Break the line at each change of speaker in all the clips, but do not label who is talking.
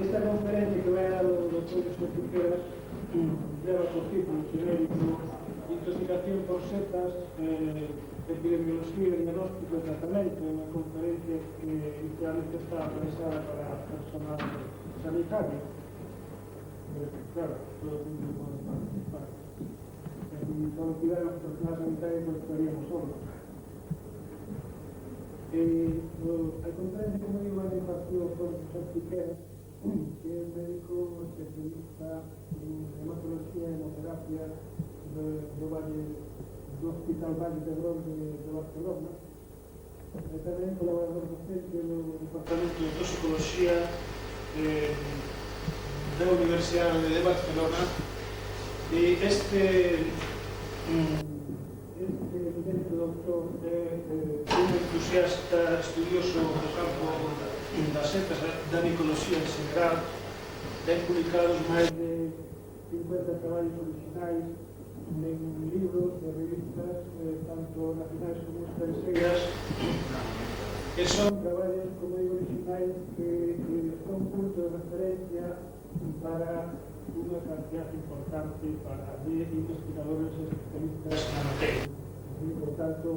Esta conferencia que vai a dar o Dr. José Piqueras leva por título genérico Intoxicación por setas, epidemiología, diagnóstico e tratamento. É unha conferencia que inicialmente está pensada para personal sanitario. Claro, todo o mundo pode participar. Se só tivéramos personal sanitario, pues estaríamos solos. A conferencia, como digo, vai impartir o Dr. José Piqueras, que é un médico especialista en hematología e hemoterapia do Hospital Valle d'Hebron de Barcelona. E tamén colaborador docente no Departamento de Toxicología da Universidade de Barcelona. E este evidente doctor é un entusiasta estudioso do campo das setas, da micoloxía en general. Ten publicados máis de 50 traballos originais en libros e revistas, tanto nacionais como extranjeras, que son traballos, como digo, originais que son punto de referencia para unha cantidad importante de investigadores e especialistas na materia. Por tanto,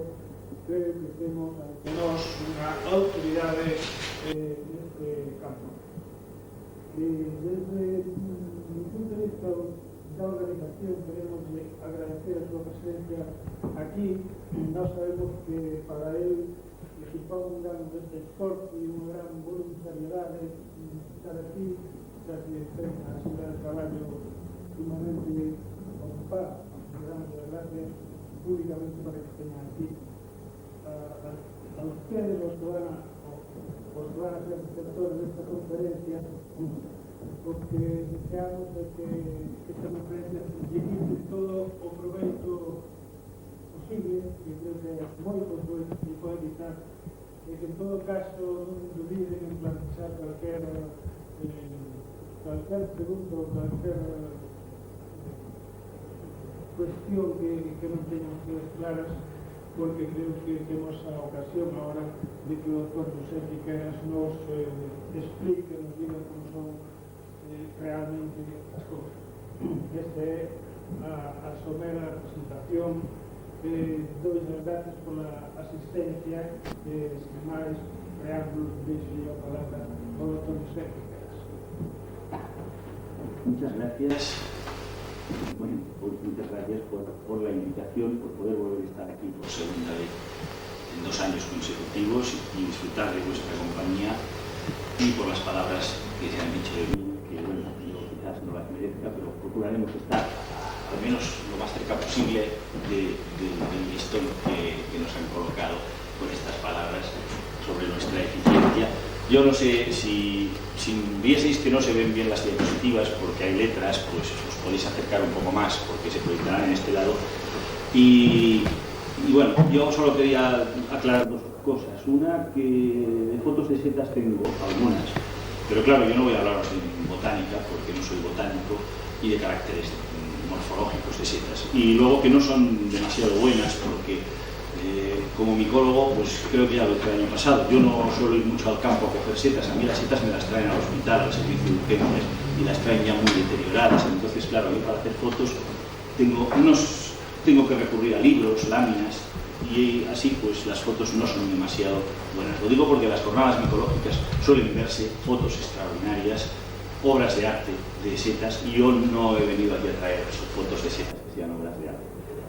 creo que temos ante nós unha autoridade neste campo. Desde mi punto de vista da organización, queremos agradecer a súa presencia aquí. Nós sabemos que para él supón un gran esforzo e unha gran voluntariedade estar aquí, xa que ten a súa de traballo sumamente ocupado. Damos as gracias públicamente para que estén aquí. A ustedes, los que van a ser receptores de esta conferencia, porque deseamos que esta conferencia llegue todo o proveito posible, que creo que é moito que pode evitar, e que en todo caso non dubiden en plantear cualquier pregunta ou cualquier cuestión que non teñan ustedes claras, porque creo que temos a ocasión ahora de que o Dr. José Piqueras nos explique, nos diga como son realmente as cousas. Esta é a somera presentación. Dois as gracias pola asistencia, sin máis preámbulos, deixo a palabra ao Dr. José Piqueras.
Muchas gracias. Bueno, pues muchas gracias por la invitación, por poder volver a estar aquí por segunda vez en 2 años consecutivos y disfrutar de vuestra compañía, y por las palabras que se han dicho de mí, que bueno, yo quizás no las merezca, pero procuraremos estar al menos lo más cerca posible del listón que nos han colocado con estas palabras sobre nuestra eficiencia. Yo no sé si vieseis que no se ven bien las diapositivas porque hay letras, pues os podéis acercar un poco más porque se proyectarán en este lado. Y bueno, yo solo quería aclarar 2 cosas. Una, que de fotos de setas tengo algunas, pero claro, yo no voy a hablaros de botánica porque no soy botánico, y de caracteres morfológicos de setas. Y luego que no son demasiado buenas porque como micólogo, pues creo que ya lo hice el año pasado. Yo no suelo ir mucho al campo a coger setas. A mí las setas me las traen al hospital, al servicio de urgencias, y las traen ya muy deterioradas. Entonces, claro, yo para hacer fotos tengo que recurrir a libros, láminas, y así pues las fotos no son demasiado buenas. Lo digo porque en las jornadas micológicas suelen verse fotos extraordinarias, obras de arte de setas, y yo no he venido aquí a traer fotos de setas que sean obras de arte.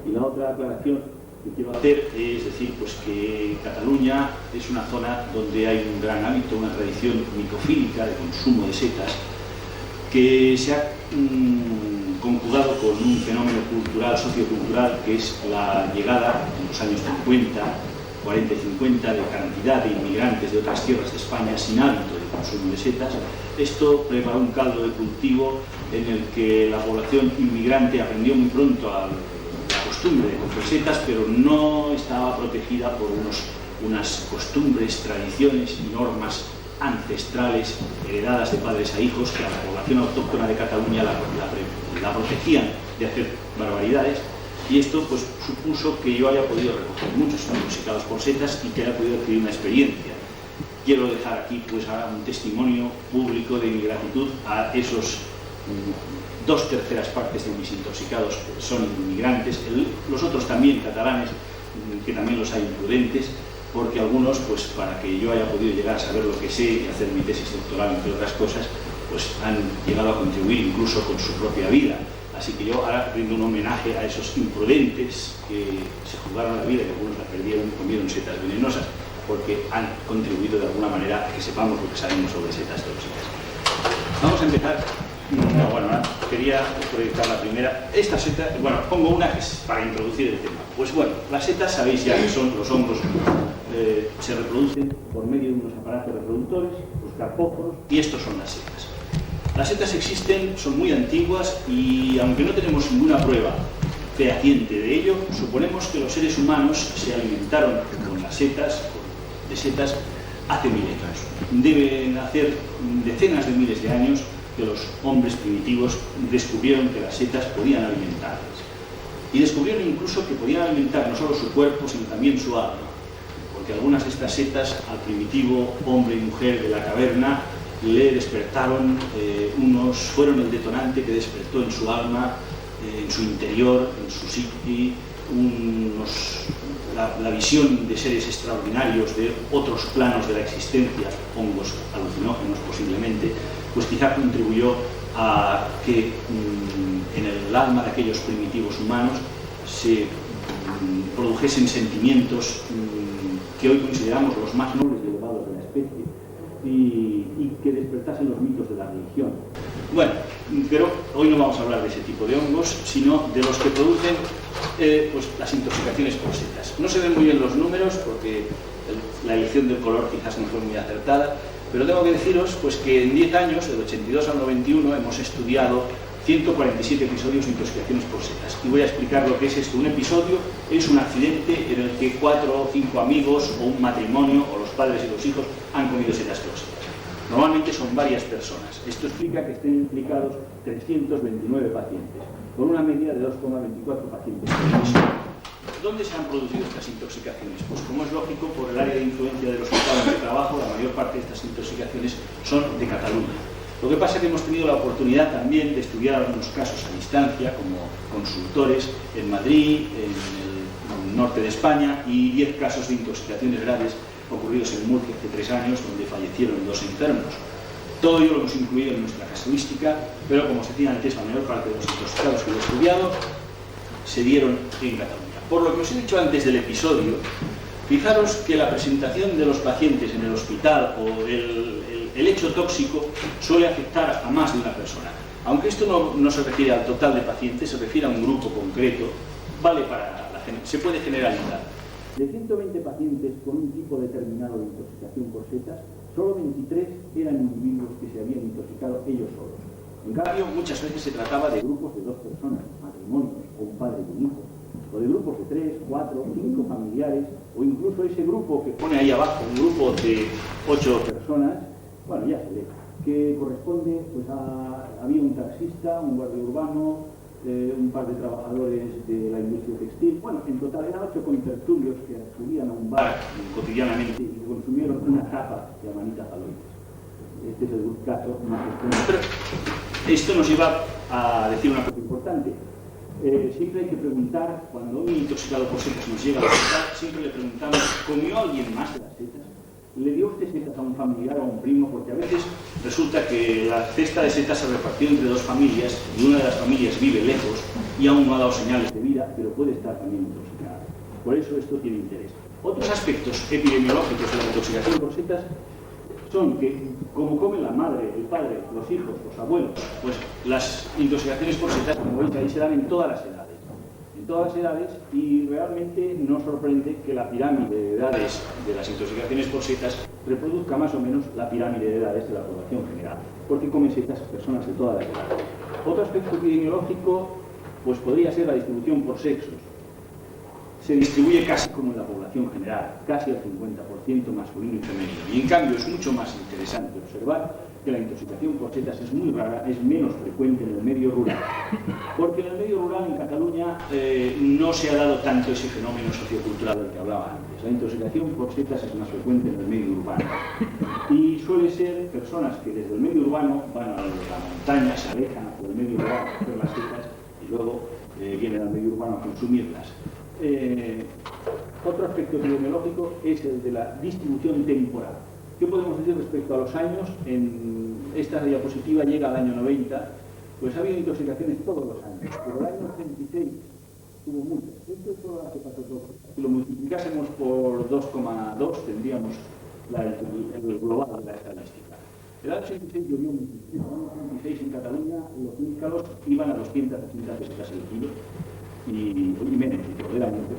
Y la otra aclaración que quiero hacer es decir, pues que Cataluña es una zona donde hay un gran hábito, una tradición micofílica de consumo de setas, que se ha conjugado con un fenómeno cultural, sociocultural, que es la llegada en los años 50, 40 y 50 de cantidad de inmigrantes de otras tierras de España sin hábito de consumo de setas. Esto preparó un caldo de cultivo en el que la población inmigrante aprendió muy pronto a la costumbre de coger setas, pero no estaba protegida por unas costumbres, tradiciones y normas ancestrales, heredadas de padres a hijos, que a la población autóctona de Cataluña la protegían de hacer barbaridades, y esto pues supuso que yo haya podido recoger muchos intoxicados por setas y que haya podido adquirir una experiencia. Quiero dejar aquí pues ahora un testimonio público de mi gratitud a esos 2/3 partes de mis intoxicados son inmigrantes, los otros también catalanes, que también los hay imprudentes, porque algunos, pues para que yo haya podido llegar a saber lo que sé y hacer mi tesis doctoral, entre otras cosas, pues han llegado a contribuir incluso con su propia vida. Así que yo ahora rindo un homenaje a esos imprudentes que se jugaron la vida y algunos la perdieron y comieron setas venenosas, porque han contribuido de alguna manera a que sepamos lo que sabemos sobre setas tóxicas. Vamos a empezar. No, bueno, quería proyectar la primera. Esta seta, bueno, pongo una que es para introducir el tema. Pues bueno, las setas sabéis ya que son los hongos, se reproducen por medio de unos aparatos reproductores, los carpóforos, y estos son las setas. Las setas existen, son muy antiguas y aunque no tenemos ninguna prueba fehaciente de ello, suponemos que los seres humanos se alimentaron con las setas, de setas, hace 1000 años. Deben hacer decenas de miles de años que los hombres primitivos descubrieron que las setas podían alimentarles. Y descubrieron incluso que podían alimentar no solo su cuerpo, sino también su alma. Porque algunas de estas setas al primitivo hombre y mujer de la caverna le despertaron, fueron el detonante que despertó en su alma, en su interior, en su psique, la visión de seres extraordinarios de otros planos de la existencia, hongos alucinógenos posiblemente, pues quizá contribuyó a que en el alma de aquellos primitivos humanos se produjesen sentimientos que hoy consideramos los más nobles y elevados de la especie y que despertasen los mitos de la religión. Bueno, pero hoy no vamos a hablar de ese tipo de hongos, sino de los que producen pues las intoxicaciones por setas. No se ven muy bien los números porque la elección del color quizás no fue muy acertada, pero tengo que deciros pues, que en 10 años, del 82 al 91, hemos estudiado 147 episodios de intoxicaciones por setas. Y voy a explicar lo que es esto. Un episodio es un accidente en el que 4 o 5 amigos o un matrimonio o los padres y los hijos han comido setas tóxicas. Normalmente son varias personas. Esto explica que estén implicados 329 pacientes, con una media de 2,24 pacientes por episodio. ¿Dónde se han producido estas intoxicaciones? Pues como es lógico, por el área de influencia de los hospitales de trabajo, la mayor parte de estas intoxicaciones son de Cataluña. Lo que pasa es que hemos tenido la oportunidad también de estudiar algunos casos a distancia, como consultores en Madrid, en el norte de España, y 10 casos de intoxicaciones graves ocurridos en Murcia hace 3 años, donde fallecieron 2 enfermos. Todo ello lo hemos incluido en nuestra casuística, pero como se decía antes, la mayor parte de los intoxicados que he estudiado se dieron en Cataluña. Por lo que os he dicho antes del episodio, fijaros que la presentación de los pacientes en el hospital o el hecho tóxico suele afectar a más de una persona. Aunque esto no se refiere al total de pacientes, se refiere a un grupo concreto, se puede generalizar. De 120 pacientes con un tipo determinado de intoxicación por setas, solo 23 eran individuos que se habían intoxicado ellos solos. En cambio, muchas veces se trataba de grupos de 2 personas, matrimonios o un padre y un hijo, o de grupos de 3, 4, 5 familiares, o incluso ese grupo que pone ahí abajo, un grupo de 8 personas, bueno, ya se ve, que corresponde, pues había un taxista, un guardia urbano, un par de trabajadores de la industria textil. Bueno, en total eran 8 contertulios que acudían a un bar cotidianamente y consumieron una tapa de amanita faloides. Este es el caso más extremo. Pero esto nos lleva a decir una cosa importante. Siempre hay que preguntar, cuando un intoxicado por setas nos llega a la hospital, siempre le preguntamos, ¿comió alguien más de las setas? ¿Le dio usted setas a un familiar o a un primo? Porque a veces resulta que la cesta de setas se repartió entre 2 familias y una de las familias vive lejos y aún no ha dado señales de vida, pero puede estar también intoxicada. Por eso esto tiene interés. Otros aspectos epidemiológicos de la intoxicación por setas son que, como comen la madre, el padre, los hijos, los abuelos, pues las intoxicaciones por setas, como veis ahí, se dan en todas las edades. En todas las edades, y realmente no sorprende que la pirámide de edades de las intoxicaciones por setas reproduzca más o menos la pirámide de edades de la población general, porque comen setas personas de todas las edades. Otro aspecto epidemiológico pues podría ser la distribución por sexos. se distribuye casi como en la población general, casi al 50% masculino y femenino. Y en cambio es mucho más interesante observar que la intoxicación por setas es muy rara, es menos frecuente en el medio rural. Porque en el medio rural, en Cataluña, no se ha dado tanto ese fenómeno sociocultural del que hablaba antes. La intoxicación por setas es más frecuente en el medio urbano. Y suele ser personas que desde el medio urbano van a la montaña, se alejan hacia el medio rural a coger las setas y luego vienen al medio urbano a consumirlas. Otro aspecto epidemiológico es el de la distribución temporal. ¿Qué podemos decir respecto a los años? En esta diapositiva llega al año 90, pues ha habido intoxicaciones todos los años, pero el año 86 hubo muchas. Esto es todo lo que pasó todo. Si lo multiplicásemos por 2,2 tendríamos el global de la estadística. El año 86 llovió muchísimo. En el año 86 en Cataluña los níscalos iban a 200 pesetas el kilo. Y menos,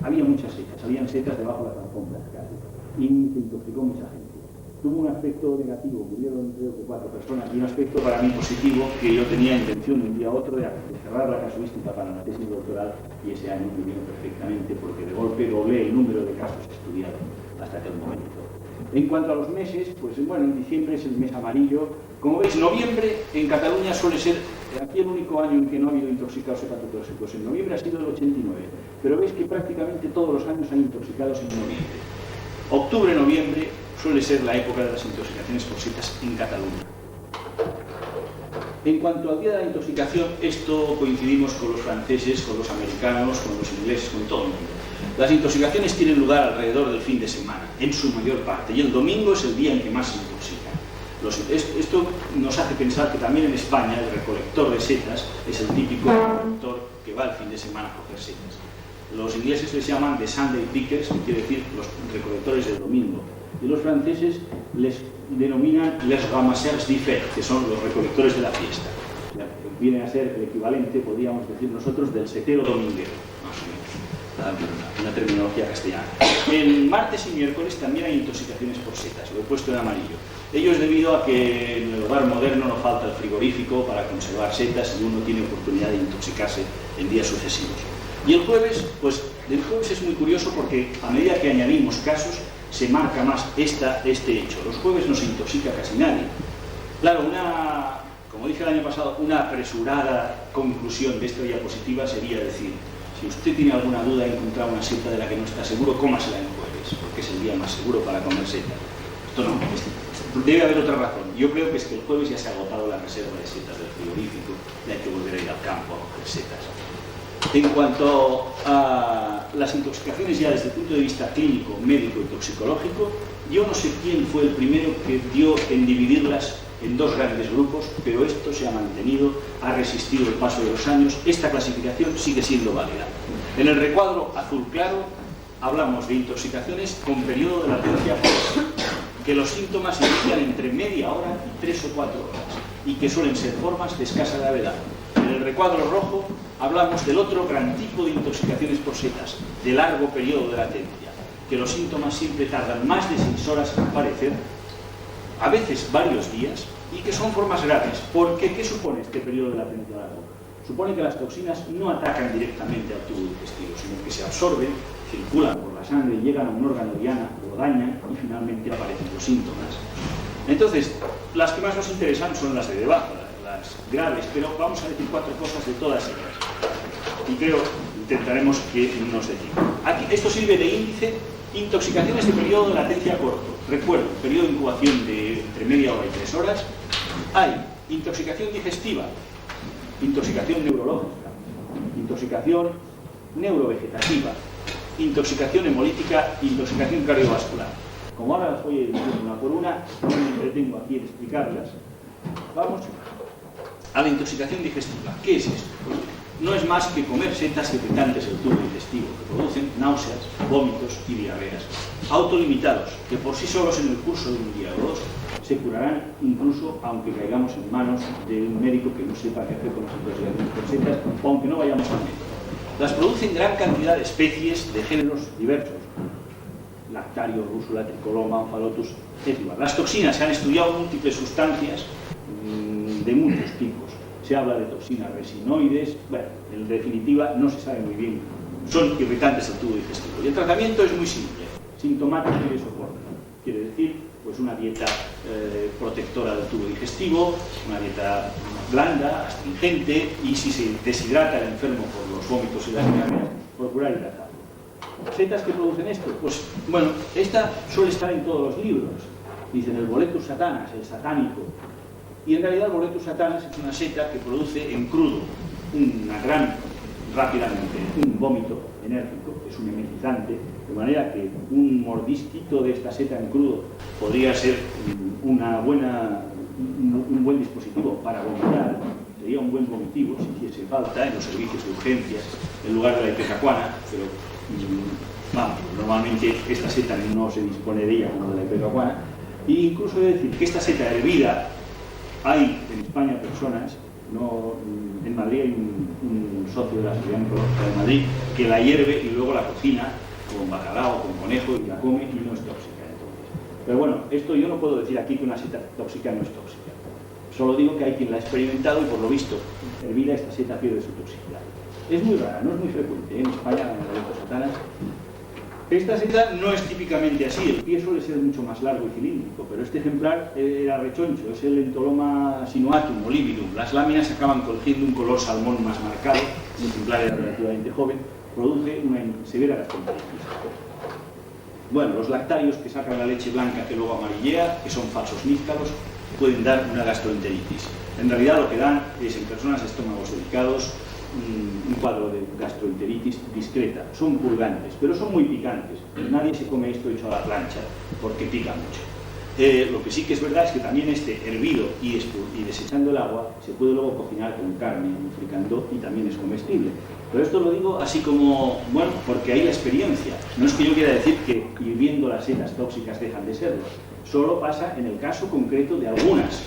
había muchas setas, habían setas debajo de las alfombras casi, y se intoxicó mucha gente. Tuvo un aspecto negativo, murieron 3 o 4 personas, y un aspecto para mí positivo, que yo tenía intención un día u otro de cerrar la casuística para la tesis doctoral, y ese año me vino perfectamente, porque de golpe doblé el número de casos estudiados hasta aquel momento. En cuanto a los meses, pues bueno, en diciembre es el mes amarillo. Como veis, noviembre en Cataluña suele ser aquí el único año en que no ha habido intoxicados hepatotóxicos. En noviembre ha sido el 89, pero veis que prácticamente todos los años hay intoxicados en noviembre. Octubre, noviembre suele ser la época de las intoxicaciones por setas en Cataluña. En cuanto al día de la intoxicación, esto coincidimos con los franceses, con los americanos, con los ingleses, con todo el mundo. Las intoxicaciones tienen lugar alrededor del fin de semana, en su mayor parte, y el domingo es el día en que más se intoxican. Esto nos hace pensar que también en España el recolector de setas es el típico recolector que va el fin de semana a coger setas. Los ingleses les llaman the Sunday pickers, que quiere decir los recolectores del domingo, y los franceses les denominan les ramasseurs d'hiver, que son los recolectores de la fiesta. Viene a ser el equivalente, podríamos decir nosotros, del setero dominguero, más o menos, una terminología castellana. En martes y miércoles también hay intoxicaciones por setas, lo he puesto en amarillo. Ello es debido a que en el hogar moderno no falta el frigorífico para conservar setas y uno tiene oportunidad de intoxicarse en días sucesivos. Y el jueves, pues el jueves es muy curioso porque a medida que añadimos casos se marca más este hecho. Los jueves no se intoxica casi nadie. Claro, como dije el año pasado, una apresurada conclusión de esta diapositiva sería decir, si usted tiene alguna duda de encontrar una seta de la que no está seguro, cómasela en jueves, porque es el día más seguro para comer setas. Esto no, debe haber otra razón. Yo creo que es que el jueves ya se ha agotado la reserva de setas del frigorífico y hay que volver a ir al campo a coger setas. En cuanto a las intoxicaciones ya desde el punto de vista clínico, médico y toxicológico, yo no sé quién fue el primero que dio en dividirlas en dos grandes grupos, pero esto se ha mantenido, ha resistido el paso de los años. Esta clasificación sigue siendo válida. En el recuadro azul claro hablamos de intoxicaciones con periodo de latencia corto, que los síntomas inician entre media hora y 3 o 4 horas y que suelen ser formas de escasa gravedad. En el recuadro rojo hablamos del otro gran tipo de intoxicaciones por setas, de largo periodo de latencia, que los síntomas siempre tardan más de 6 horas en aparecer, a veces varios días, y que son formas graves. Porque, ¿qué supone este periodo de latencia largo? Supone que las toxinas no atacan directamente al tubo digestivo, sino que se absorben, circulan por la sangre, llegan a un órgano diana, lo dañan y finalmente aparecen los síntomas. Entonces, las que más nos interesan son las de debajo, las graves, pero vamos a decir 4 cosas de todas ellas. Y creo, intentaremos que nos definan. Aquí, esto sirve de índice. Intoxicaciones de periodo de latencia corto. Recuerdo, periodo de incubación de entre media hora y 3 horas. Hay intoxicación digestiva, intoxicación neurológica, intoxicación neurovegetativa, intoxicación hemolítica, intoxicación cardiovascular. Como ahora las voy a ir una por una, no me entretengo aquí en explicarlas. Vamos a la intoxicación digestiva. ¿Qué es esto? No es más que comer setas irritantes del tubo digestivo, que producen náuseas, vómitos y diarreas, autolimitados, que por sí solos en el curso de un día o dos se curarán, incluso aunque caigamos en manos de un médico que no sepa qué hacer con las intoxicaciones por setas, o aunque no vayamos al médico. Las producen gran cantidad de especies de géneros diversos: Lactario, Rúsula, Tricoloma, Ophalotus, etc. Las toxinas, se han estudiado múltiples sustancias de muchos tipos. Se habla de toxinas resinoides. Bueno, en definitiva no se sabe muy bien son irritantes al tubo digestivo. Y el tratamiento es muy simple, sintomático y de soporte. Quiere decir, pues una dieta protectora del tubo digestivo, una dieta blanda, astringente, y si se deshidrata el enfermo por los vómitos y las diarreas, procurar hidratarlo. ¿Setas que producen esto? Pues, bueno, esta suele estar en todos los libros. Dicen el Boletus satanas, el satánico. Y en realidad el Boletus satanas es una seta que produce en crudo rápidamente un vómito enérgico, es un emetizante, de manera que un mordisquito de esta seta en crudo podría ser un buen dispositivo para vomitar, sería un buen vomitivo si hiciese falta en los servicios de urgencias en lugar de la ipecacuana, pero vamos, normalmente esta seta no se dispone de ella como de la ipecacuana. E incluso he de decir que esta seta hervida, hay en España personas, en Madrid hay un socio de la Sociedad Oncológica de Madrid que la hierve y luego la cocina con bacalao, con conejo y la come y no es tóxica entonces. Pero bueno, esto yo no puedo decir aquí que una seta tóxica no es tóxica. Solo digo que hay quien la ha experimentado y por lo visto hervida esta seta pierde su toxicidad. Es muy rara, no es muy frecuente en España, en el Boletus satanas. Esta seta no es típicamente así, el pie suele ser mucho más largo y cilíndrico, pero este ejemplar era rechoncho, es el Entoloma sinuatum o lividum. Las láminas acaban cogiendo un color salmón más marcado, el ejemplar era relativamente joven, produce una severa gastroenteritis. Bueno, los lactarios que sacan la leche blanca que luego amarillea, que son falsos níscalos, pueden dar una gastroenteritis. En realidad lo que dan es en personas de estómagos delicados un cuadro de gastroenteritis discreta. Son purgantes, pero son muy picantes. Nadie se come esto hecho a la plancha porque pica mucho. Lo que sí que es verdad es que también este hervido y desechando el agua se puede luego cocinar con carne, fricando, y también es comestible. Pero esto lo digo así como, bueno, porque hay la experiencia. No es que yo quiera decir que hirviendo las setas tóxicas dejan de serlo. Solo pasa en el caso concreto de algunas.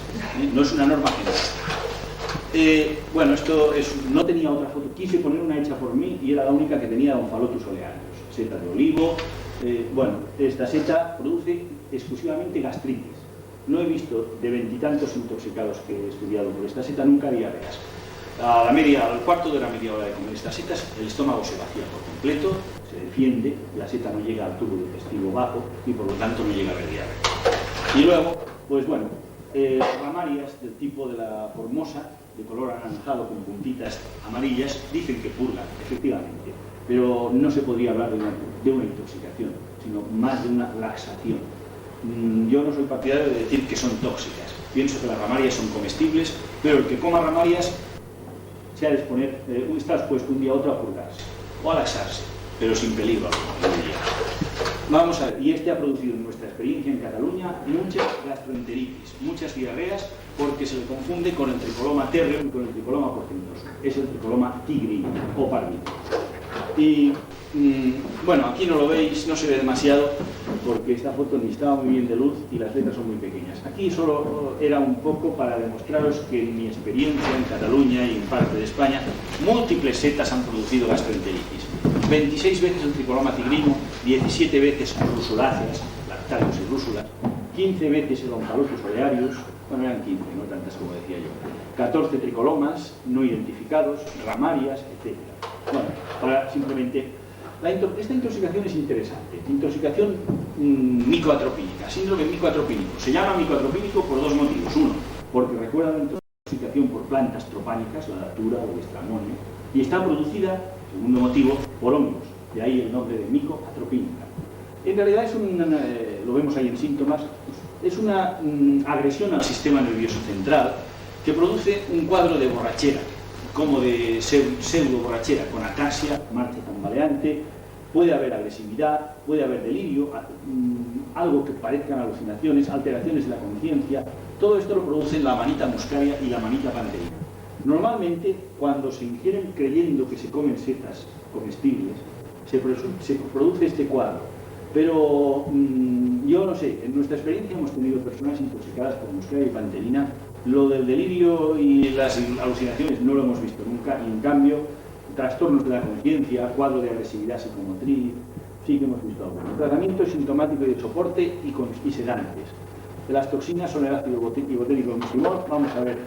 No es una norma general. Bueno, esto no tenía otra foto. Quise poner una hecha por mí y era la única que tenía Omphalotus olearius. Seta de olivo. Bueno, esta seta produce exclusivamente gastritis. No he visto de 20 y tantos intoxicados que he estudiado por esta seta, nunca diarreas. Al cuarto de la media hora de comer estas setas, el estómago se vacía por completo, se defiende, la seta no llega al tubo digestivo bajo y por lo tanto no llega a haber diarrea. Y luego, pues bueno, ramarias del tipo de la formosa, de color anaranjado con puntitas amarillas, dicen que purgan, efectivamente, pero no se podría hablar de una intoxicación, sino más de una laxación. Yo no soy partidario de decir que son tóxicas. Pienso que las ramarias son comestibles, pero el que coma ramarias se ha de está expuesto un día a otro a purgarse o a laxarse, pero sin peligro alguno. Vamos a ver, y este ha producido en nuestra experiencia en Cataluña muchas gastroenteritis, muchas diarreas, porque se le confunde con el tricoloma terreum y con el tricoloma portentoso. Es el tricoloma tigrino o parvino. Y bueno, aquí no lo veis, no se ve demasiado, porque esta foto ni estaba muy bien de luz y las letras son muy pequeñas. Aquí solo era un poco para demostraros que en mi experiencia en Cataluña y en parte de España, múltiples setas han producido gastroenteritis. 26 veces el tricoloma tigrino, 17 veces rusuláceas, lactarios y rúsulas, 15 veces el Omphalotus olearius, bueno, eran 15, no tantas como decía yo, 14 tricolomas no identificados, ramarias, etc. Bueno, para simplemente... Esta intoxicación es interesante, intoxicación micoatropínica, síndrome micoatropínico. Se llama micoatropínico por dos motivos. Uno, porque recuerda la intoxicación por plantas tropánicas, la datura o el estramonio, y está producida, segundo motivo, por hongos, de ahí el nombre de micoatropínica. En realidad es lo vemos ahí en síntomas, es una agresión al sistema nervioso central que produce un cuadro de borrachera, como de pseudo borrachera, con ataxia, marcha tambaleante, puede haber agresividad, puede haber delirio, algo que parezcan alucinaciones, alteraciones de la conciencia. Todo esto lo producen la manita muscaria y la manita panterina. Normalmente, cuando se ingieren creyendo que se comen setas comestibles, se produce este cuadro. Pero yo no sé, en nuestra experiencia hemos tenido personas intoxicadas por muscaria y panterina. Lo del delirio y las alucinaciones no lo hemos visto nunca, y en cambio, trastornos de la conciencia, cuadro de agresividad psicomotriz, sí que hemos visto algo. El tratamiento es sintomático y de soporte y sedantes. Las toxinas son el ácido ibotélico muscimol. Vamos a ver,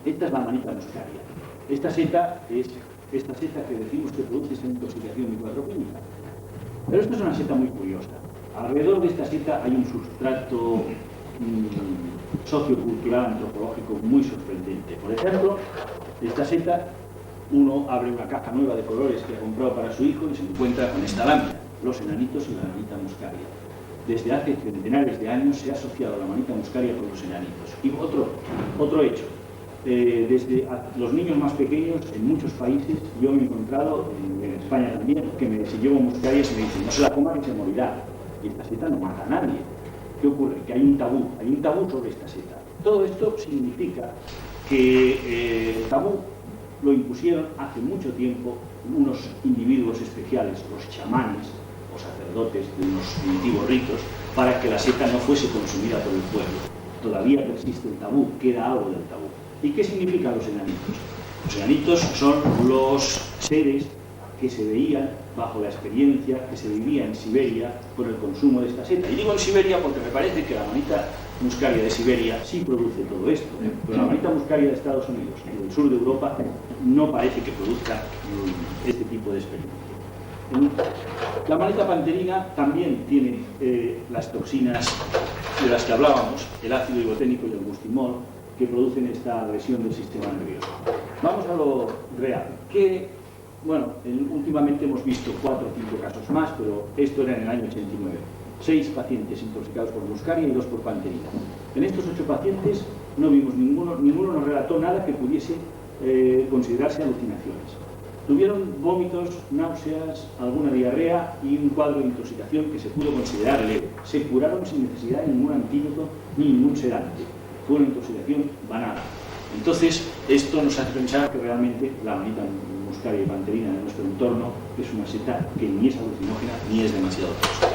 esta es la manita muscaria. Esta seta es esta seta que decimos que produce esa intoxicación microquímica. Pero esto es una seta muy curiosa. Alrededor de esta seta hay un sustrato sociocultural, antropológico muy sorprendente. Por ejemplo, esta seta, uno abre una caja nueva de colores que ha comprado para su hijo y se encuentra con esta lámina, los enanitos y la manita muscaria. Desde hace centenares de años se ha asociado la manita muscaria con los enanitos. Y otro hecho, desde los niños más pequeños en muchos países, yo me he encontrado, en España también, que si llevo muscaria se me dicen, no se la coma que se morirá. Y esta seta no mata a nadie. ¿Qué ocurre? Que hay un tabú sobre esta seta. Todo esto significa que el tabú lo impusieron hace mucho tiempo unos individuos especiales, los chamanes o sacerdotes de unos primitivos ritos, para que la seta no fuese consumida por el pueblo. Todavía persiste el tabú, queda algo del tabú. ¿Y qué significan los enanitos? Los enanitos son los seres que se veían bajo la experiencia que se vivía en Siberia por el consumo de esta seta. Y digo en Siberia porque me parece que la manita muscaria de Siberia sí produce todo esto, pero la manita muscaria de Estados Unidos y del sur de Europa no parece que produzca este tipo de experiencia. La manita panterina también tiene las toxinas de las que hablábamos, el ácido iboténico y el mustimol, que producen esta agresión del sistema nervioso. Vamos a lo real. Últimamente hemos visto 4 o 5 casos más, pero esto era en el año 89. 6 pacientes intoxicados por muscaria y 2 por panterina. En estos 8 pacientes no vimos ninguno nos relató nada que pudiese considerarse alucinaciones. Tuvieron vómitos, náuseas, alguna diarrea y un cuadro de intoxicación que se pudo considerar leve. Se curaron sin necesidad de ningún antídoto ni ningún sedante. Fue una intoxicación banal. Entonces, esto nos hace pensar que realmente la manita muscaria y panterina de nuestro entorno es una seta que ni es alucinógena ni es demasiado tóxica.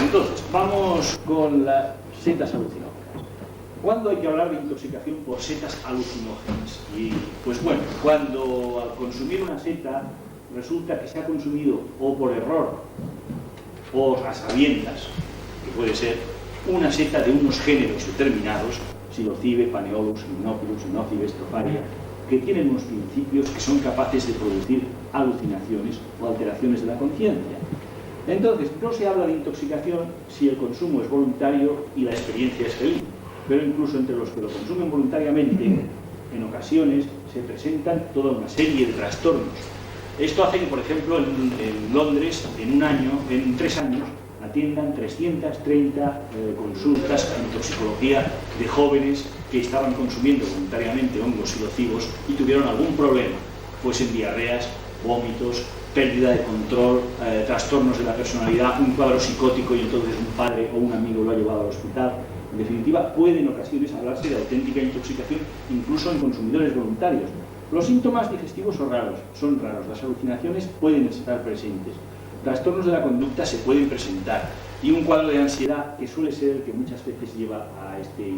Entonces, vamos con las setas alucinógenas. ¿Cuándo hay que hablar de intoxicación por setas alucinógenas? Y, pues bueno, cuando al consumir una seta resulta que se ha consumido o por error o a sabiendas, que puede ser una seta de unos géneros determinados, Psilocybe, Paneolus, Hymenopilus, Inocybe, Stropharia, que tienen unos principios que son capaces de producir alucinaciones o alteraciones de la conciencia. Entonces, no se habla de intoxicación si el consumo es voluntario y la experiencia es feliz, pero incluso entre los que lo consumen voluntariamente, en ocasiones se presentan toda una serie de trastornos. Esto hace que, por ejemplo, en Londres, en 3 años, atiendan 330 consultas en toxicología de jóvenes que estaban consumiendo voluntariamente hongos silocibos y tuvieron algún problema, pues en diarreas, vómitos, pérdida de control, trastornos de la personalidad, un cuadro psicótico y entonces un padre o un amigo lo ha llevado al hospital. En definitiva, puede en ocasiones hablarse de auténtica intoxicación incluso en consumidores voluntarios. Los síntomas digestivos son raros, las alucinaciones pueden estar presentes. Trastornos de la conducta se pueden presentar y un cuadro de ansiedad que suele ser el que muchas veces lleva a este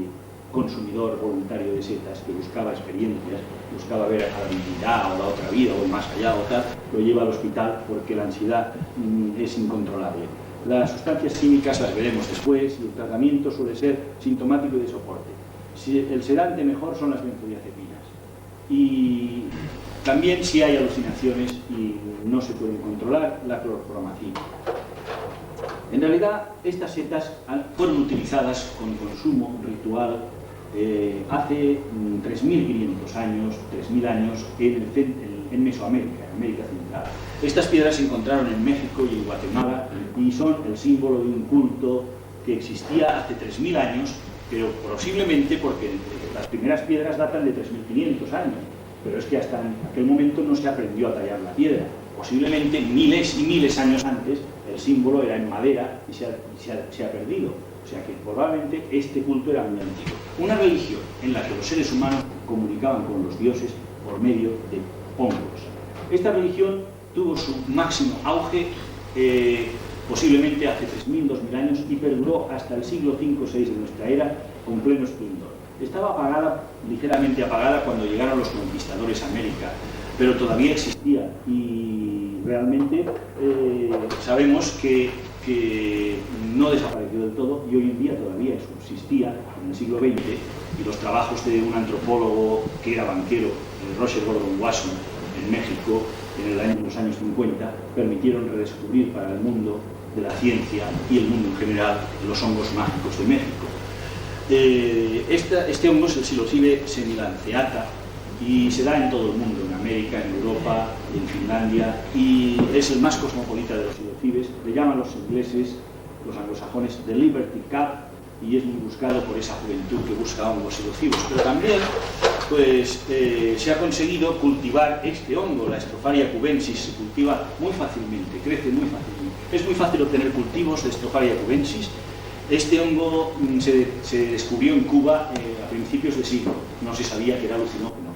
consumidor voluntario de setas que buscaba experiencias, buscaba ver a la divinidad o la otra vida o el más allá o tal, lo lleva al hospital porque la ansiedad es incontrolable. Las sustancias químicas las veremos después y el tratamiento suele ser sintomático y de soporte. El sedante mejor son las benzodiazepinas. Y también si hay alucinaciones y no se pueden controlar, la clorpromacina. En realidad, estas setas fueron utilizadas con consumo ritual hace 3.500 años, 3.000 años en Mesoamérica, en América Central. Estas piedras se encontraron en México y en Guatemala y son el símbolo de un culto que existía hace 3.000 años, pero posiblemente porque las primeras piedras datan de 3.500 años. Pero es que hasta en aquel momento no se aprendió a tallar la piedra. Posiblemente miles y miles de años antes el símbolo era en madera y se ha perdido. O sea que probablemente este culto era muy antiguo. Una religión en la que los seres humanos comunicaban con los dioses por medio de hongos. Esta religión tuvo su máximo auge posiblemente hace 3.000, 2.000 años y perduró hasta el siglo V o VI de nuestra era con pleno esplendor. Estaba apagada, ligeramente apagada cuando llegaron los conquistadores a América, pero todavía existía y realmente sabemos que no desapareció del todo y hoy en día todavía subsistía en el siglo XX y los trabajos de un antropólogo que era banquero, Roger Gordon Wasson, en México en los años 50 permitieron redescubrir para el mundo de la ciencia y el mundo en general los hongos mágicos de México. Este hongo es el Psilocybe semilanceata y se da en todo el mundo, en América, en Europa, en Finlandia, y es el más cosmopolita de los psilocibes. Le llaman los ingleses, los anglosajones, The Liberty Cap, y es muy buscado por esa juventud que busca hongos psilocibos. Pero también pues, se ha conseguido cultivar este hongo, la Stropharia cubensis, se cultiva muy fácilmente, crece muy fácilmente. Es muy fácil obtener cultivos de Stropharia cubensis. Este hongo se descubrió en Cuba a principios de siglo, no se sabía que era alucinógeno.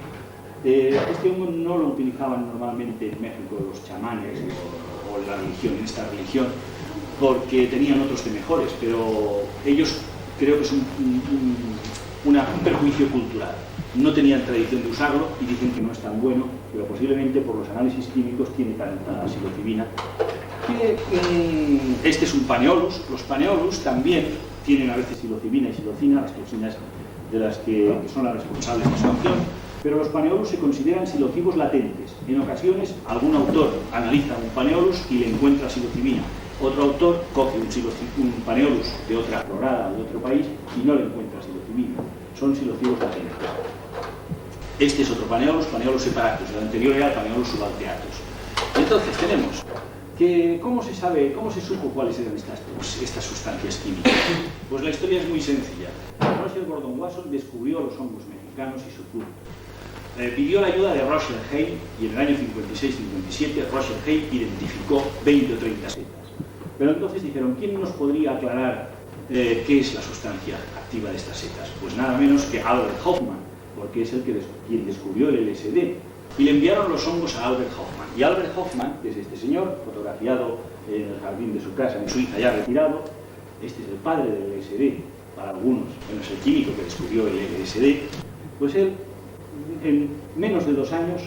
Este hongo no lo utilizaban normalmente en México los chamanes o la religión, en esta religión, porque tenían otros de mejores, pero ellos creo que es un perjuicio cultural. No tenían tradición de usarlo y dicen que no es tan bueno, pero posiblemente por los análisis químicos tiene tanta psilocibina. Este es un Paneolus. Los Paneolus también tienen a veces psilocibina y psilocina, las toxinas de las que son las responsables de su acción, pero los Paneolus se consideran psilocibos latentes. En ocasiones, algún autor analiza un Paneolus y le encuentra psilocibina. Otro autor coge un Paneolus de otra florada o de otro país y no le encuentra psilocibina. Son psilocibos latentes. Este es otro Paneolus, Paneolus separatus. El anterior era el Paneolus subalteatus. Entonces tenemos que ¿cómo se supo cuáles eran estas sustancias químicas? Pues la historia es muy sencilla. Roger Gordon Wasson descubrió los hongos mexicanos y su fruto. Pidió la ayuda de Roger Hay y en el año 56-57 Roger Hay identificó 20 o 30 setas. Pero entonces dijeron, ¿quién nos podría aclarar qué es la sustancia activa de estas setas? Pues nada menos que Albert Hoffman, porque es quien descubrió el LSD. Y le enviaron los hongos a Albert Hoffman. Y Albert Hoffman, que es este señor, fotografiado en el jardín de su casa en Suiza, ya retirado, este es el padre del LSD, para algunos, bueno, es el químico que descubrió el LSD, pues él, en menos de 2 años,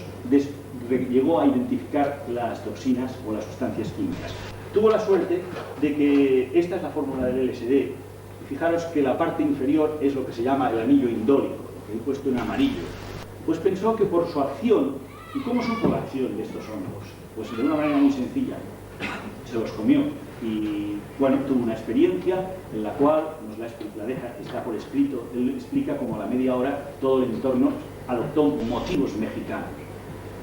llegó a identificar las toxinas o las sustancias químicas. Tuvo la suerte de que esta es la fórmula del LSD. Y fijaros que la parte inferior es lo que se llama el anillo indólico, lo que he puesto en amarillo. Pues pensó que por su acción, ¿y cómo supo la acción de estos hongos? Pues de una manera muy sencilla, se los comió y bueno, tuvo una experiencia en la cual está por escrito, él explica como a la media hora todo el entorno adoptó motivos mexicanos.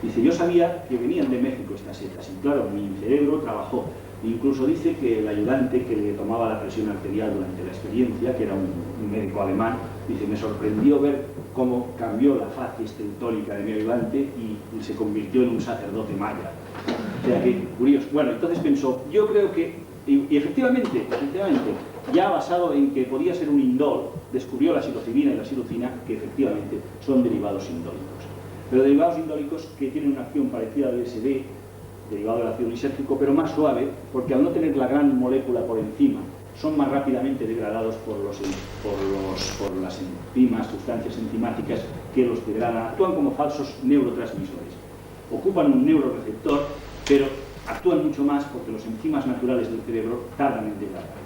Dice, yo sabía que venían de México estas setas y claro, mi cerebro trabajó. Incluso dice que el ayudante que le tomaba la presión arterial durante la experiencia, que era un médico alemán, dice, me sorprendió ver cómo cambió la faz estentólica de mi ayudante y se convirtió en un sacerdote maya. O sea que, curioso. Bueno, entonces pensó, yo creo que, y efectivamente, ya basado en que podía ser un indol, descubrió la psilocibina y la psilocina, que efectivamente son derivados indólicos. Pero derivados indólicos que tienen una acción parecida al LSD, derivado del ácido lisérgico, pero más suave, porque al no tener la gran molécula por encima, son más rápidamente degradados por las enzimas, sustancias enzimáticas que los degradan. Actúan como falsos neurotransmisores. Ocupan un neuroreceptor, pero actúan mucho más porque los enzimas naturales del cerebro tardan en degradarlos.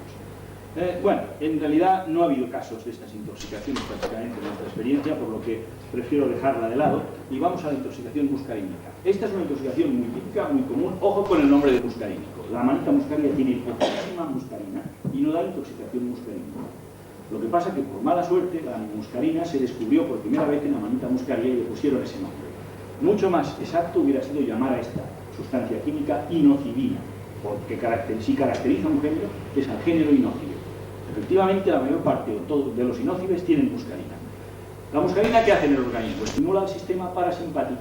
Bueno, en realidad no ha habido casos de estas intoxicaciones prácticamente en nuestra experiencia, por lo que prefiero dejarla de lado y vamos a la intoxicación muscarínica. Esta es una intoxicación muy típica, muy común. Ojo con el nombre de muscarínico. La amanita muscaria tiene poquísima muscarina y no da intoxicación muscarínica. Lo que pasa es que por mala suerte la muscarina se descubrió por primera vez en la amanita muscaria y le pusieron ese nombre. Mucho más exacto hubiera sido llamar a esta sustancia química inocibina, porque si caracteriza un género es al género inócibe. Efectivamente, la mayor parte de los inócibes tienen muscarina. ¿La muscarina qué hace en el organismo? Estimula el sistema parasimpático.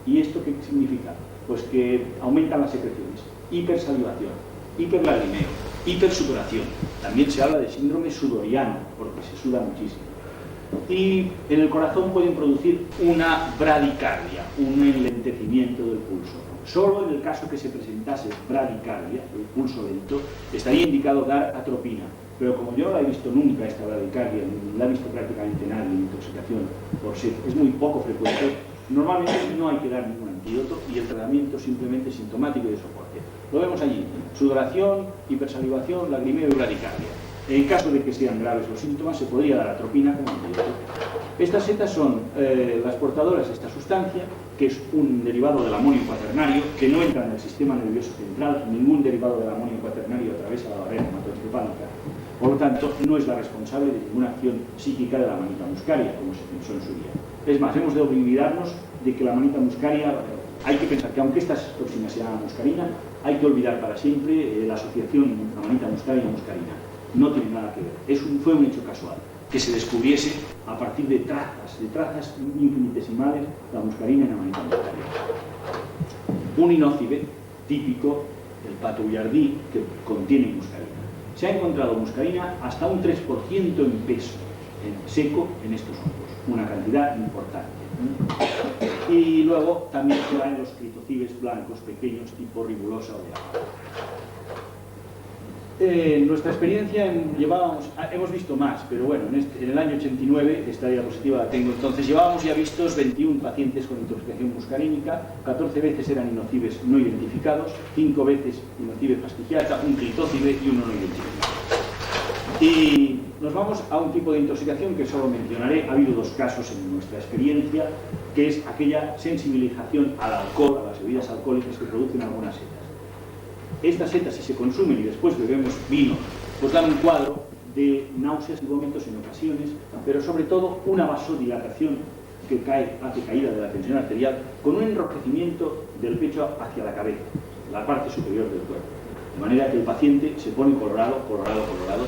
¿Y esto qué significa? Pues que aumentan las secreciones. Hipersalivación, hiperlagrimeo, hipersudoración. También se habla de síndrome sudoriano, porque se suda muchísimo. Y en el corazón pueden producir una bradicardia, un enlentecimiento del pulso. Solo en el caso que se presentase bradicardia, el pulso lento, estaría indicado dar atropina. Pero como yo no la he visto nunca, esta bradicardia, ni la ha visto prácticamente nadie en intoxicación por sed, es muy poco frecuente, normalmente no hay que dar ningún antídoto y el tratamiento simplemente es sintomático y de soporte. Lo vemos allí, sudoración, hipersalivación, lagrimeo y bradicardia. En caso de que sean graves los síntomas, se podría dar atropina como antídoto. Estas setas son las portadoras de esta sustancia que es un derivado del amonio cuaternario, que no entra en el sistema nervioso central. Ningún derivado del amonio cuaternario atraviesa la barrera hematoencefálica. Por lo tanto, no es la responsable de ninguna acción psíquica de la manita muscaria, como se pensó en su día. Es más, hemos de olvidarnos de que la manita muscaria, hay que pensar que aunque estas toxinas se llaman muscarina, hay que olvidar para siempre la asociación manita muscaria y muscarina. No tiene nada que ver. Fue un hecho casual que se descubriese a partir de trazas infinitesimales, la muscarina en la manita muscaria. Un inócibe típico, el pato bullardí, que contiene muscarina. Se ha encontrado muscarina hasta un 3% en peso, en seco, en estos hongos, una cantidad importante. Y luego también se da en los critocibes blancos pequeños tipo ribulosa o de agua. En nuestra experiencia hemos visto más, pero bueno, en el año 89, esta diapositiva la tengo entonces, llevábamos ya vistos 21 pacientes con intoxicación muscarínica, 14 veces eran inocibes no identificados, 5 veces inocibe fastigiata, un clitócibe y uno no identificado. Y nos vamos a un tipo de intoxicación que solo mencionaré. Ha habido 2 casos en nuestra experiencia, que es aquella sensibilización al alcohol, a las bebidas alcohólicas que producen algunas setas. Estas setas, si se consumen y después bebemos vino, pues dan un cuadro de náuseas y vómitos en ocasiones, pero sobre todo una vasodilatación que hace caída de la tensión arterial, con un enrojecimiento del pecho hacia la cabeza, la parte superior del cuerpo. De manera que el paciente se pone colorado,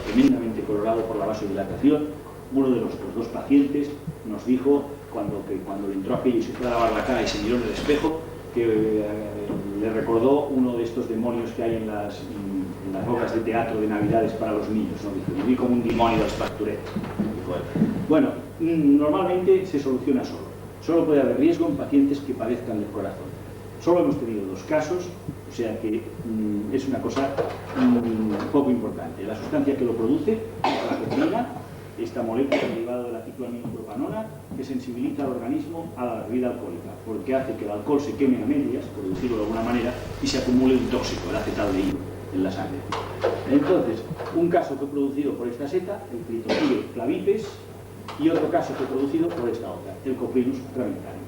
tremendamente colorado por la vasodilatación. Uno de nuestros 2 pacientes nos dijo, cuando le entró aquello y se fue a lavar la cara y se miró en el espejo, que le recordó uno de estos demonios que hay en las obras de teatro de Navidades para los niños, ¿no? Dice, me vi como un demonio dels pastoretes. Bueno, normalmente se soluciona solo. Solo puede haber riesgo en pacientes que padezcan del corazón. Solo hemos tenido 2 casos, o sea que es una cosa poco importante. La sustancia que lo produce, la pectina, esta molécula derivada de la cicloaminopropanona, que sensibiliza al organismo a la bebida alcohólica, porque hace que el alcohol se queme a medias, por decirlo de alguna manera, y se acumule un tóxico, el acetaldehído, en la sangre. Entonces, un caso fue producido por esta seta, el Critocide flavipes, y otro caso fue producido por esta otra, el Coprinus gravitarius.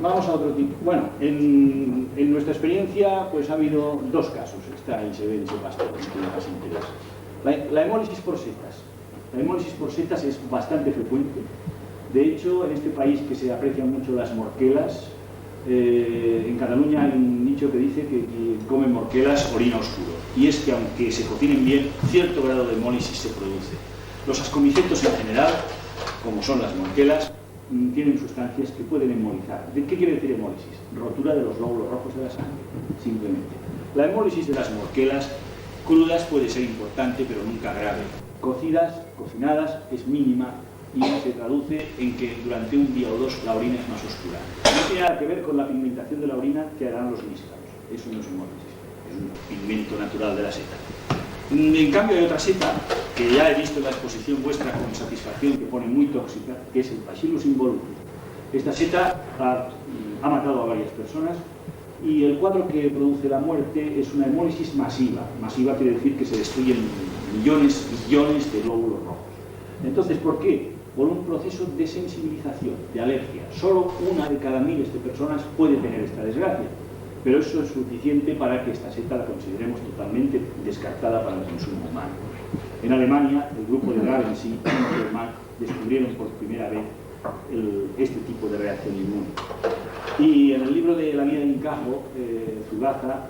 Vamos a otro tipo. Bueno, en nuestra experiencia pues ha habido 2 casos, está ahí, se ve en ese pastel, no tiene más interés. La hemólisis por setas. La hemólisis por setas es bastante frecuente. De hecho, en este país que se aprecian mucho las morquelas, en Cataluña hay un dicho que dice que quien come morquelas orina oscuro. Y es que aunque se cocinen bien, cierto grado de hemólisis se produce. Los ascomicetos en general, como son las morquelas, tienen sustancias que pueden hemolizar. ¿De qué quiere decir hemólisis? Rotura de los glóbulos rojos de la sangre, simplemente. La hemólisis de las morquelas crudas puede ser importante, pero nunca grave. Cocinadas, es mínima y se traduce en que durante un día o 2 la orina es más oscura. No tiene nada que ver con la pigmentación de la orina que harán los níscaros. Eso no es hemólisis, es un pigmento natural de la seta. En cambio hay otra seta que ya he visto en la exposición vuestra con satisfacción, que pone muy tóxica, que es el Bacillus involucre. Esta seta ha matado a varias personas y el cuadro que produce la muerte es una hemólisis masiva. Masiva quiere decir que se destruyen millones, billones de glóbulos rojos. Entonces, ¿por qué? Por un proceso de sensibilización, de alergia. Solo 1 de cada 1000 de personas puede tener esta desgracia. Pero eso es suficiente para que esta seta la consideremos totalmente descartada para el consumo humano. En Alemania, el grupo de Ravensey y Germán descubrieron por primera vez este tipo de reacción inmune. Y en el libro de La vida de Incajo, Zugaza,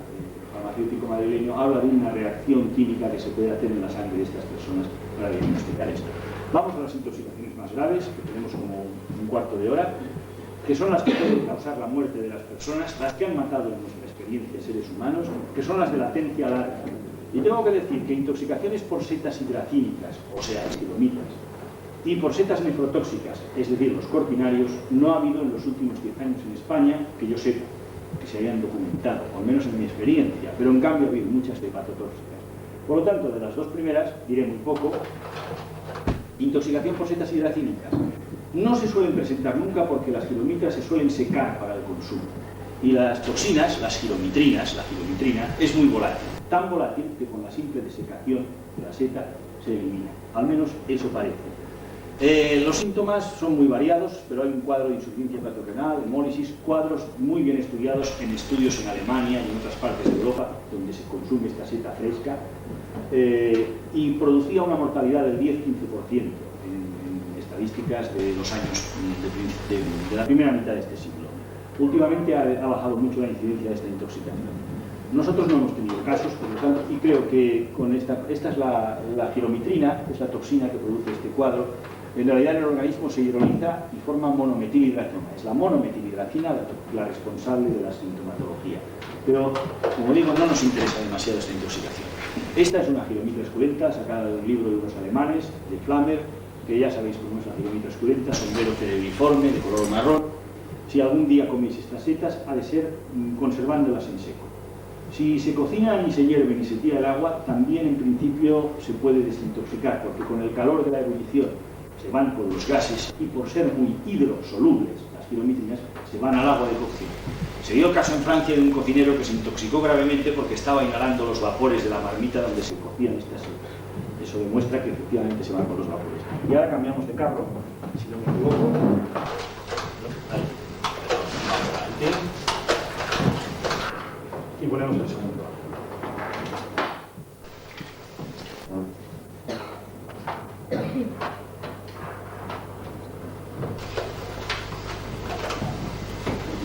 farmacéutico madrileño, habla de una reacción química que se puede hacer en la sangre de estas personas para diagnosticar esto. Vamos a las intoxicaciones más graves, que tenemos como un cuarto de hora, que son las que pueden causar la muerte de las personas, las que han matado en nuestra experiencia seres humanos, que son las de latencia larga. Y tengo que decir que intoxicaciones por setas hidracínicas, o sea, esquilomitas, y por setas nefrotóxicas, es decir, los corpinarios, no ha habido en los últimos 10 años en España, que yo sepa, que se hayan documentado, o al menos en mi experiencia, pero en cambio ha habido muchas hepatotóxicas. Por lo tanto, de las 2 primeras, diré muy poco. Intoxicación por setas hidracínicas. No se suelen presentar nunca porque las gilomitras se suelen secar para el consumo. Y las toxinas, las gilomitrinas, la gilomitrina, es muy volátil. Tan volátil que con la simple desecación de la seta se elimina. Al menos eso parece. Los síntomas son muy variados, pero hay un cuadro de insuficiencia hepatorenal, hemólisis, cuadros muy bien estudiados en estudios en Alemania y en otras partes de Europa, donde se consume esta seta fresca, y producía una mortalidad del 10-15% en estadísticas de los años de la primera mitad de este siglo. Últimamente ha bajado mucho la incidencia de esta intoxicación. Nosotros no hemos tenido casos, por lo tanto, y creo que con esta es la giromitrina, que es la toxina que produce este cuadro. En realidad el organismo se hidroliza y forma monometilidracina. Es la monometilidracina la responsable de la sintomatología. Pero, como digo, no nos interesa demasiado esta intoxicación. Esta es una giromitra esculenta sacada de un libro de unos alemanes, de Flammer, que ya sabéis cómo es la giromitra esculenta, sombrero cerebriforme, de color marrón. Si algún día coméis estas setas, ha de ser conservándolas en seco. Si se cocinan y se hierven y se tira el agua, también en principio se puede desintoxicar, porque con el calor de la ebullición se van por los gases y por ser muy hidrosolubles, las giromitrinas, se van al agua de cocción. Se dio caso en Francia de un cocinero que se intoxicó gravemente porque estaba inhalando los vapores de la marmita donde se cocían estas setas. Eso demuestra que efectivamente se van por los vapores. Y ahora cambiamos de carro, si no me equivoco. Ahí. Y ponemos el segundo.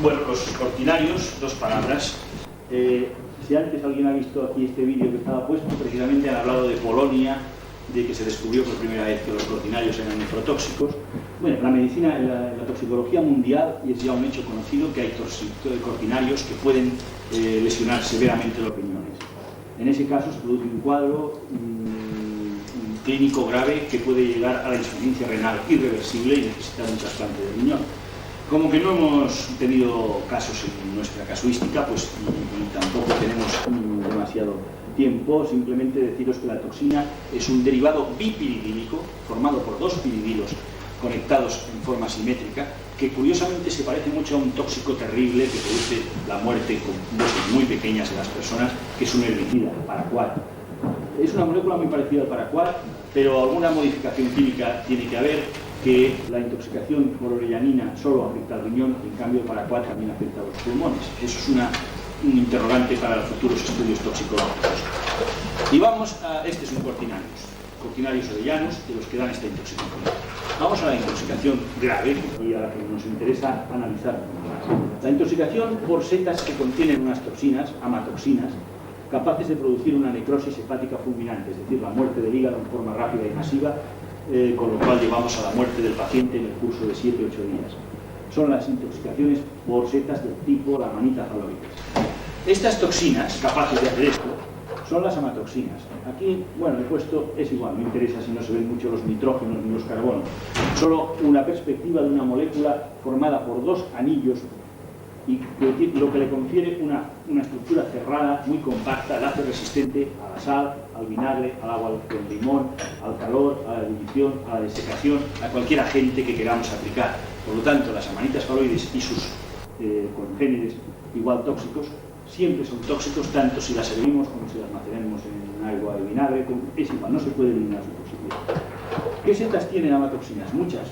Bueno, los cortinarios, dos palabras. Si antes alguien ha visto aquí este vídeo que estaba puesto, precisamente han hablado de Polonia, de que se descubrió por primera vez que los cortinarios eran nefrotóxicos. Bueno, la medicina, la toxicología mundial, y es ya un hecho conocido que hay cortinarios que pueden lesionar severamente los riñones. En ese caso se produce un cuadro clínico grave que puede llegar a la insuficiencia renal irreversible y necesitar un trasplante de riñón. Como que no hemos tenido casos en nuestra casuística, pues y tampoco tenemos demasiado tiempo, simplemente deciros que la toxina es un derivado bipiridílico formado por dos piridilos conectados en forma simétrica, que curiosamente se parece mucho a un tóxico terrible que produce la muerte con dosis muy pequeñas en las personas, que es un herbicida, el paraquat. Es una molécula muy parecida al paraquat, pero alguna modificación química tiene que haber, que la intoxicación por orellanina solo afecta al riñón, y en cambio el paraquat también afecta a los pulmones. Eso es un interrogante para los futuros estudios toxicológicos. Y vamos a, este es un cortinarios orellanos, de los que dan esta intoxicación. Vamos a la intoxicación grave, y a la que nos interesa analizar más. La intoxicación por setas que contienen unas toxinas, amatoxinas, capaces de producir una necrosis hepática fulminante, es decir, la muerte del hígado en forma rápida y masiva, con lo cual llevamos a la muerte del paciente en el curso de 7-8 días. Son las intoxicaciones por setas del tipo la manita faloides. Estas toxinas, capaces de hacer esto, son las amatoxinas. Aquí, bueno, he puesto, es igual, no interesa si no se ven mucho los nitrógenos ni los carbonos. Solo una perspectiva de una molécula formada por dos anillos y lo que le confiere una estructura cerrada, muy compacta, la hace resistente a la sal, al vinagre, al agua con limón, al calor, a la ebullición, a la desecación, a cualquier agente que queramos aplicar. Por lo tanto, las amanitas faloides y sus congéneres igual tóxicos siempre son tóxicos, tanto si las hervimos como si las maceremos en agua de vinagre, es igual, no se puede eliminar su posibilidad. ¿Qué setas tienen amatoxinas? Muchas.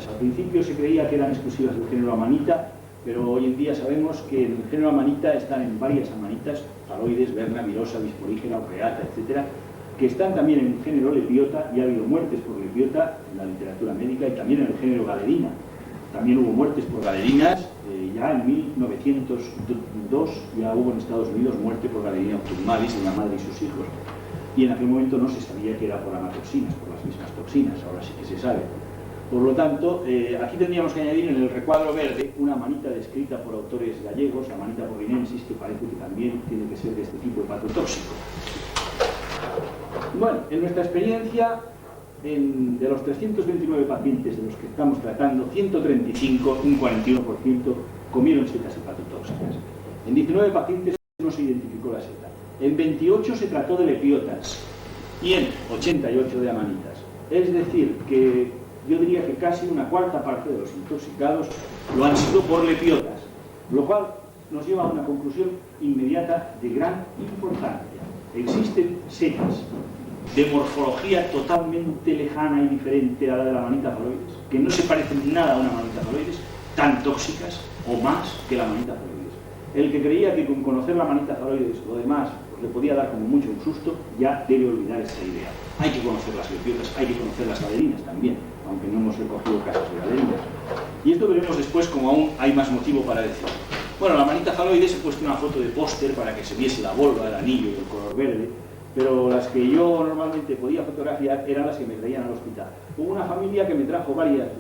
Al principio se creía que eran exclusivas del género Amanita, pero hoy en día sabemos que en el género Amanita están en varias amanitas, faloides, verna, virosa, bisporígena, oreata, etcétera, que están también en el género Lepiota, y ha habido muertes por Lepiota en la literatura médica, y también en el género Galerina. También hubo muertes por galerinas, ya en 1902 ya hubo en Estados Unidos muerte por galerina autumnalis de una madre y sus hijos. Y en aquel momento no se sabía que era por amatoxinas, por las mismas toxinas, ahora sí que se sabe. Por lo tanto, aquí tendríamos que añadir en el recuadro verde una manita descrita por autores gallegos, la manita porrinensis, que parece que también tiene que ser de este tipo hepatotóxico. Bueno, en nuestra experiencia, de los 329 pacientes de los que estamos tratando, 135, un 41%, comieron setas hepatotóxicas. En 19 pacientes no se identificó la seta. En 28 se trató de lepiotas y en 88 de amanitas. Es decir, que yo diría que casi una cuarta parte de los intoxicados lo han sido por lepiotas, lo cual nos lleva a una conclusión inmediata de gran importancia. Existen setas de morfología totalmente lejana y diferente a la de la manita faloides, que no se parecen nada a una manita faloides, tan tóxicas o más que la manita faloides. El que creía que con conocer la manita faloides lo demás pues, le podía dar como mucho un susto, ya debe olvidar esa idea. Hay que conocer las lepiotas, hay que conocer las galerinas también, aunque no hemos recogido casos de galerinas. Y esto veremos después como aún hay más motivo para decirlo. Bueno, la manita faloides he puesto una foto de póster para que se viese la volva, el anillo y el color verde, pero las que yo normalmente podía fotografiar eran las que me traían al hospital. Hubo una familia que me trajo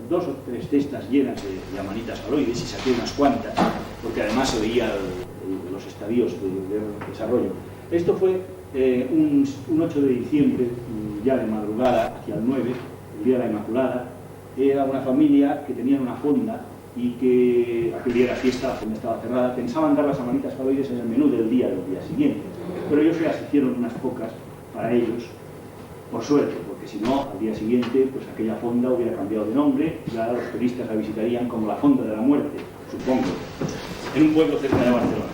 dos o tres cestas llenas de amanitas faloides y saqué unas cuantas, porque además se veía los estadios de desarrollo. Esto fue un 8 de diciembre, ya de madrugada, hacia el 9, el día de la Inmaculada. Era una familia que tenía una fonda y que aquel día era fiesta, la fonda estaba cerrada. Pensaban dar las amanitas faloides en el menú del día siguiente, pero ellos se las hicieron unas pocas para ellos, por suerte, porque si no, al día siguiente, pues aquella fonda hubiera cambiado de nombre, ya los turistas la visitarían como la Fonda de la Muerte, supongo, en un pueblo cerca de Barcelona.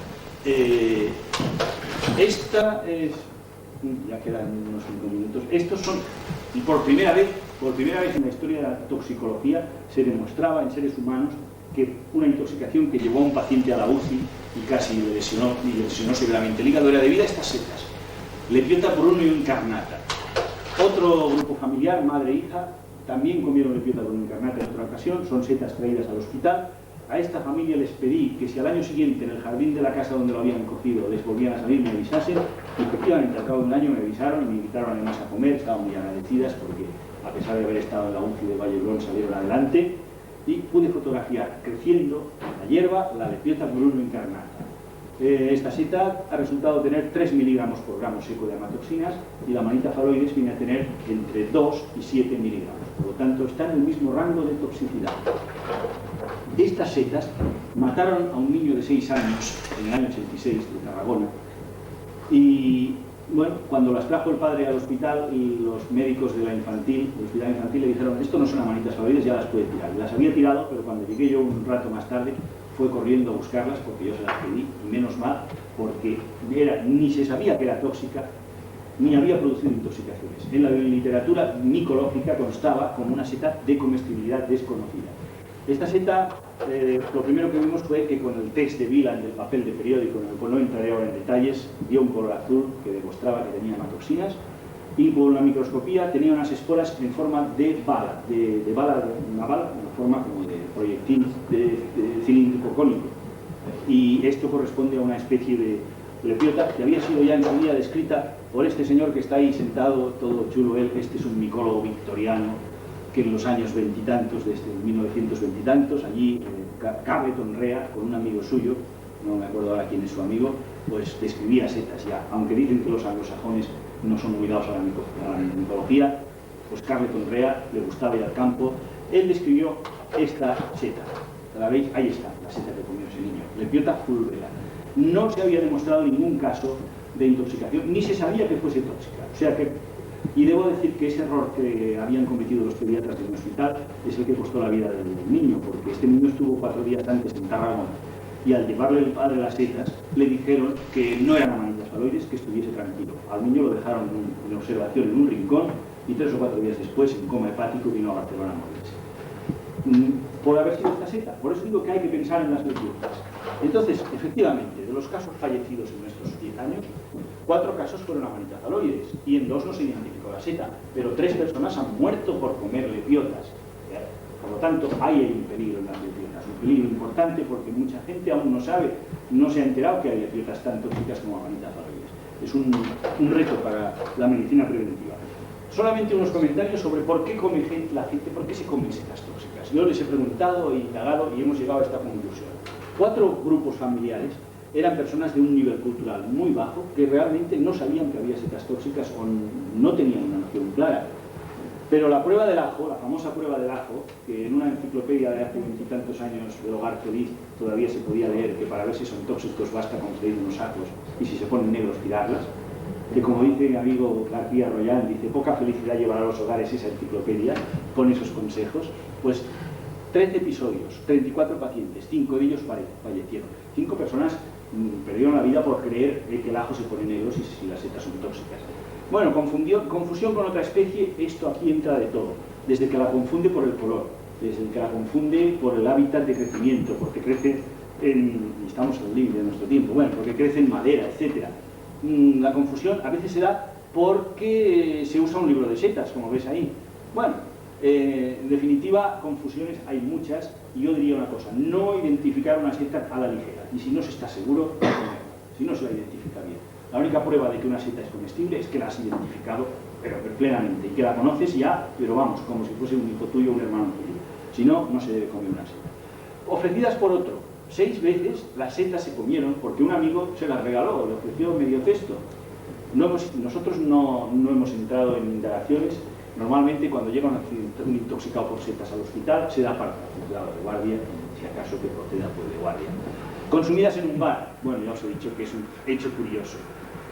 Esta es, ya quedan unos 5 minutos, estos son, y por primera vez en la historia de la toxicología se demostraba en seres humanos que una intoxicación que llevó a un paciente a la UCI y casi le lesionó severamente el hígado era debida a estas setas, Lepiota bruno incarnata. Otro grupo familiar, madre e hija, también comieron Lepiota bruno incarnata en otra ocasión, son setas traídas al hospital. A esta familia les pedí que si al año siguiente en el jardín de la casa donde lo habían cogido les volvían a salir, me avisasen, y efectivamente al cabo de un año me avisaron y me invitaron además a comer, estaban muy agradecidas porque a pesar de haber estado en la UCI de Vallebrón salieron adelante y pude fotografiar creciendo la hierba, la Lepiota bruno incarnata. Esta seta ha resultado tener 3 miligramos por gramo seco de amatoxinas y la manita faloides viene a tener entre 2 y 7 miligramos, por lo tanto está en el mismo rango de toxicidad. Estas setas mataron a un niño de 6 años en el año 86 de Tarragona y bueno, cuando las trajo el padre al hospital, los médicos del hospital infantil le dijeron esto no son amanitas faloides, ya las puede tirar. Y las había tirado, pero cuando llegué yo un rato más tarde fue corriendo a buscarlas porque yo se las pedí, y menos mal, porque ni se sabía que era tóxica ni había producido intoxicaciones. En la literatura micológica constaba como una seta de comestibilidad desconocida. Esta seta, lo primero que vimos fue que con el test de Wieland del papel de periódico, en el cual no entraré ahora en detalles, dio un color azul que demostraba que tenía amatoxinas, y por la microscopía tenía unas esporas en forma de bala, una forma como de proyectil cilíndrico cónico. Y esto corresponde a una especie de lepiota que había sido ya en su día descrita por este señor que está ahí sentado, todo chulo él. Este es un micólogo victoriano que en los años veintitantos, desde 1920 y tantos, allí Carleton Rea, con un amigo suyo, no me acuerdo ahora quién es su amigo, pues describía setas ya. Aunque dicen que los anglosajones no son muy dados a la micología, pues Carleton Rea le gustaba ir al campo. Él describió esta seta. ¿La veis? Ahí está, la seta que comió ese niño. Lepiota fulvera. No se había demostrado ningún caso de intoxicación, ni se sabía que fuese tóxica. O sea que, y debo decir que ese error que habían cometido los pediatras del hospital es el que costó la vida del niño, porque este niño estuvo 4 días antes en Tarragona y al llevarle el padre las setas le dijeron que no eran amanitas faloides, que estuviese tranquilo. Al niño lo dejaron en observación en un rincón y 3 o 4 días después, en coma hepático, vino a Barcelona a morirse. Por haber sido esta seta. Por eso digo que hay que pensar en las lepiotas. Entonces, efectivamente, de los casos fallecidos en estos 10 años, 4 casos fueron amanitas faloides y en 2 no se identificó la seta, pero 3 personas han muerto por comer lepiotas. Por lo tanto, hay un peligro en las lepiotas, un peligro importante porque mucha gente aún no sabe, no se ha enterado que hay lepiotas tan tóxicas como amanitas faloides. Es un reto para la medicina preventiva. Solamente unos comentarios sobre por qué come la gente, por qué se comen setas tóxicas. Yo les he preguntado e indagado y hemos llegado a esta conclusión. 4 grupos familiares eran personas de un nivel cultural muy bajo que realmente no sabían que había setas tóxicas o no tenían una noción clara. Pero la prueba del ajo, la famosa prueba del ajo, que en una enciclopedia de hace 20 y tantos años del Hogar Feliz todavía se podía leer que para ver si son tóxicos basta con freír unos ajos y si se ponen negros tirarlas, que como dice mi amigo García Royán, dice poca felicidad llevará a los hogares esa enciclopedia con esos consejos, pues 13 episodios, 34 pacientes, 5 de ellos fallecieron. 5 personas perdieron la vida por creer que el ajo se pone negro si las setas son tóxicas. Bueno, confusión con otra especie, esto aquí entra de todo. Desde que la confunde por el color, desde que la confunde por el hábitat de crecimiento, porque crece estamos al límite de nuestro tiempo, bueno, porque crece en madera, etc. La confusión a veces se da porque se usa un libro de setas, como ves ahí. Bueno, en definitiva, confusiones hay muchas, y yo diría una cosa: no identificar una seta a la ligera, y si no se está seguro, si no se la identifica bien. La única prueba de que una seta es comestible es que la has identificado, pero plenamente, y que la conoces ya, pero vamos, como si fuese un hijo tuyo o un hermano tuyo. Si no, no se debe comer una seta. Ofrecidas por otro, 6 veces las setas se comieron porque un amigo se las regaló, le ofreció medio cesto. Nosotros no hemos entrado en indagaciones. Normalmente cuando llega un intoxicado por setas al hospital se da parte al juzgado de guardia, si acaso que proceda pues de guardia. Consumidas en un bar, bueno, ya os he dicho que es un hecho curioso.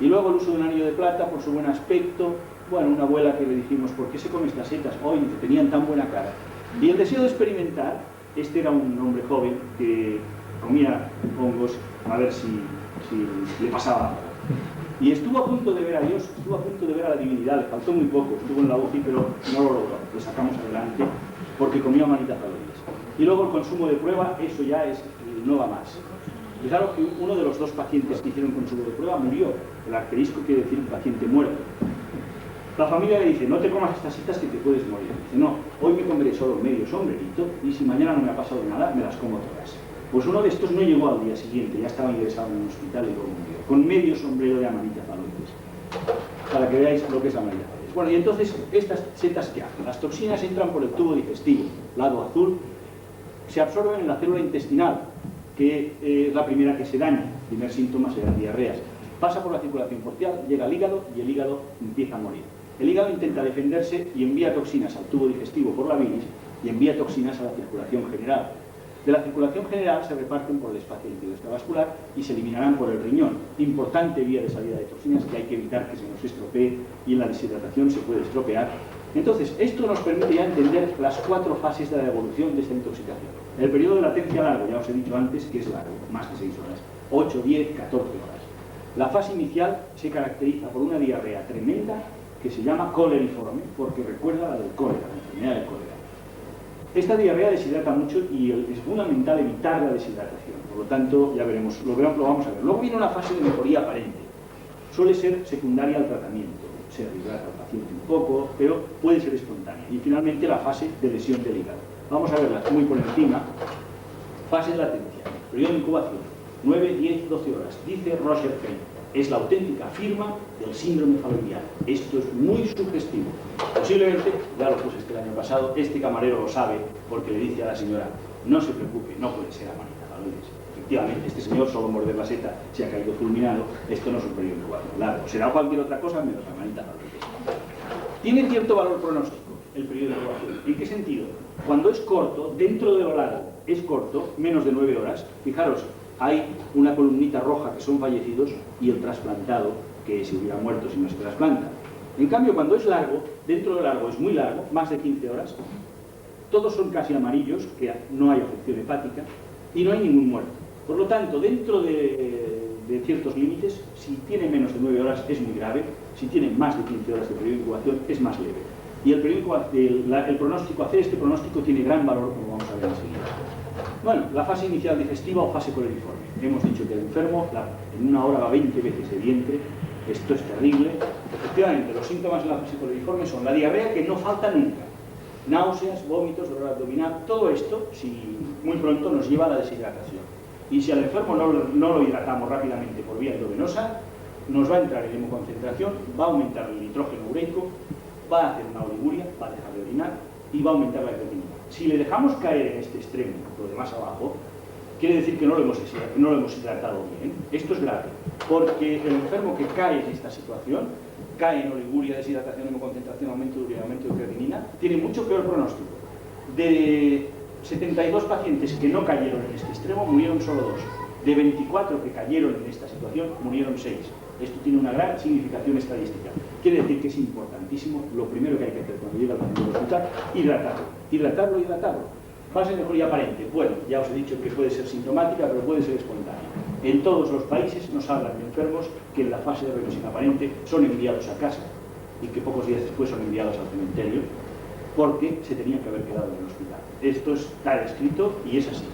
Y luego el uso de un anillo de plata por su buen aspecto. Bueno, una abuela que le dijimos: ¿por qué se come estas setas? Hoy tenían tan buena cara. Y el deseo de experimentar, este era un hombre joven que comía hongos a ver si le pasaba algo. Y estuvo a punto de ver a Dios, estuvo a punto de ver a la divinidad, le faltó muy poco, estuvo en la UCI, pero no lo logró, lo sacamos adelante porque comía manitas aloides. Y luego el consumo de prueba, eso ya no va más. Fijaros que uno de los 2 pacientes que hicieron consumo de prueba murió. El arterisco quiere decir un paciente muerto. La familia le dice: no te comas estas setas que te puedes morir. Dice: no, hoy me comeré solo medio sombrerito y si mañana no me ha pasado nada, me las como todas. Pues uno de estos no llegó al día siguiente, ya estaba ingresado en un hospital y luego murió, con medio sombrero de amanitas aloides, para que veáis lo que es amanitas aloides. Bueno, y entonces, ¿estas setas qué hacen? Las toxinas entran por el tubo digestivo, lado azul, se absorben en la célula intestinal, que es la primera que se daña. El primer síntoma serán diarreas. Pasa por la circulación portal, llega al hígado y el hígado empieza a morir. El hígado intenta defenderse y envía toxinas al tubo digestivo por la bilis y envía toxinas a la circulación general. De la circulación general se reparten por el espacio líquido extravascular y se eliminarán por el riñón. Importante vía de salida de toxinas que hay que evitar que se nos estropee, y en la deshidratación se puede estropear. Entonces, esto nos permite ya entender las 4 fases de la evolución de esta intoxicación. El periodo de latencia largo, ya os he dicho antes que es largo, más de 6 horas, 8, 10, 14 horas. La fase inicial se caracteriza por una diarrea tremenda que se llama coleriforme, porque recuerda a la del cólera, la enfermedad del cólera. Esta diarrea deshidrata mucho y es fundamental evitar la deshidratación. Por lo tanto, ya veremos, lo vamos a ver. Luego viene una fase de mejoría aparente. Suele ser secundaria al tratamiento. Se rehidrata al paciente un poco, pero puede ser espontánea. Y finalmente la fase de lesión del hígado. Vamos a verlas muy por encima. Fase de latencia. Periodo de incubación. 9, 10, 12 horas. Dice Roger Payne: es la auténtica firma del síndrome faloidiano. Esto es muy sugestivo. Posiblemente, ya lo puse el año pasado, este camarero lo sabe porque le dice a la señora: no se preocupe, no puede ser amanita faloides. Efectivamente, este señor solo morder la seta se ha caído fulminado. Esto no es un periodo incubatorio largo. Será cualquier otra cosa menos amanita faloides. Tiene cierto valor pronóstico el periodo de incubación. ¿En qué sentido? Cuando es corto, dentro de lo largo es corto, menos de 9 horas, fijaros, hay una columnita roja que son fallecidos y el trasplantado que se hubiera muerto si no se trasplanta. En cambio, cuando es largo, dentro de largo es muy largo, más de 15 horas, todos son casi amarillos, que no hay afección hepática y no hay ningún muerto. Por lo tanto, dentro de ciertos límites, si tiene menos de 9 horas es muy grave, si tiene más de 15 horas de periodo de incubación es más leve. Y el pronóstico, hacer este pronóstico tiene gran valor, como vamos a ver enseguida. Bueno, la fase inicial digestiva o fase coleriforme. Hemos dicho que el enfermo en una hora va 20 veces de vientre. Esto es terrible. Efectivamente, los síntomas de la fase coleriforme son la diarrea, que no falta nunca, náuseas, vómitos, dolor abdominal. Todo esto, si muy pronto, nos lleva a la deshidratación. Y si al enfermo no lo hidratamos rápidamente por vía endovenosa, nos va a entrar en hemoconcentración, va a aumentar el nitrógeno ureico, va a hacer una oliguria, va a dejar de orinar y va a aumentar la creatinina. Si le dejamos caer en este extremo, lo de más abajo, quiere decir que no lo hemos hidratado bien. Esto es grave, porque el enfermo que cae en esta situación, cae en oliguria, deshidratación, hemoconcentración, aumento de urea, aumento de creatinina, tiene mucho peor pronóstico. De 72 pacientes que no cayeron en este extremo, murieron solo 2. De 24 que cayeron en esta situación, murieron 6. Esto tiene una gran significación estadística. Quiere decir que es importantísimo, lo primero que hay que hacer cuando llega al paciente al hospital, hidratarlo. Fase de mejoría aparente. Bueno, ya os he dicho que puede ser sintomática, pero puede ser espontánea. En todos los países nos hablan de enfermos que en la fase de remisión aparente son enviados a casa y que pocos días después son enviados al cementerio porque se tenían que haber quedado en el hospital. Esto está escrito y es así.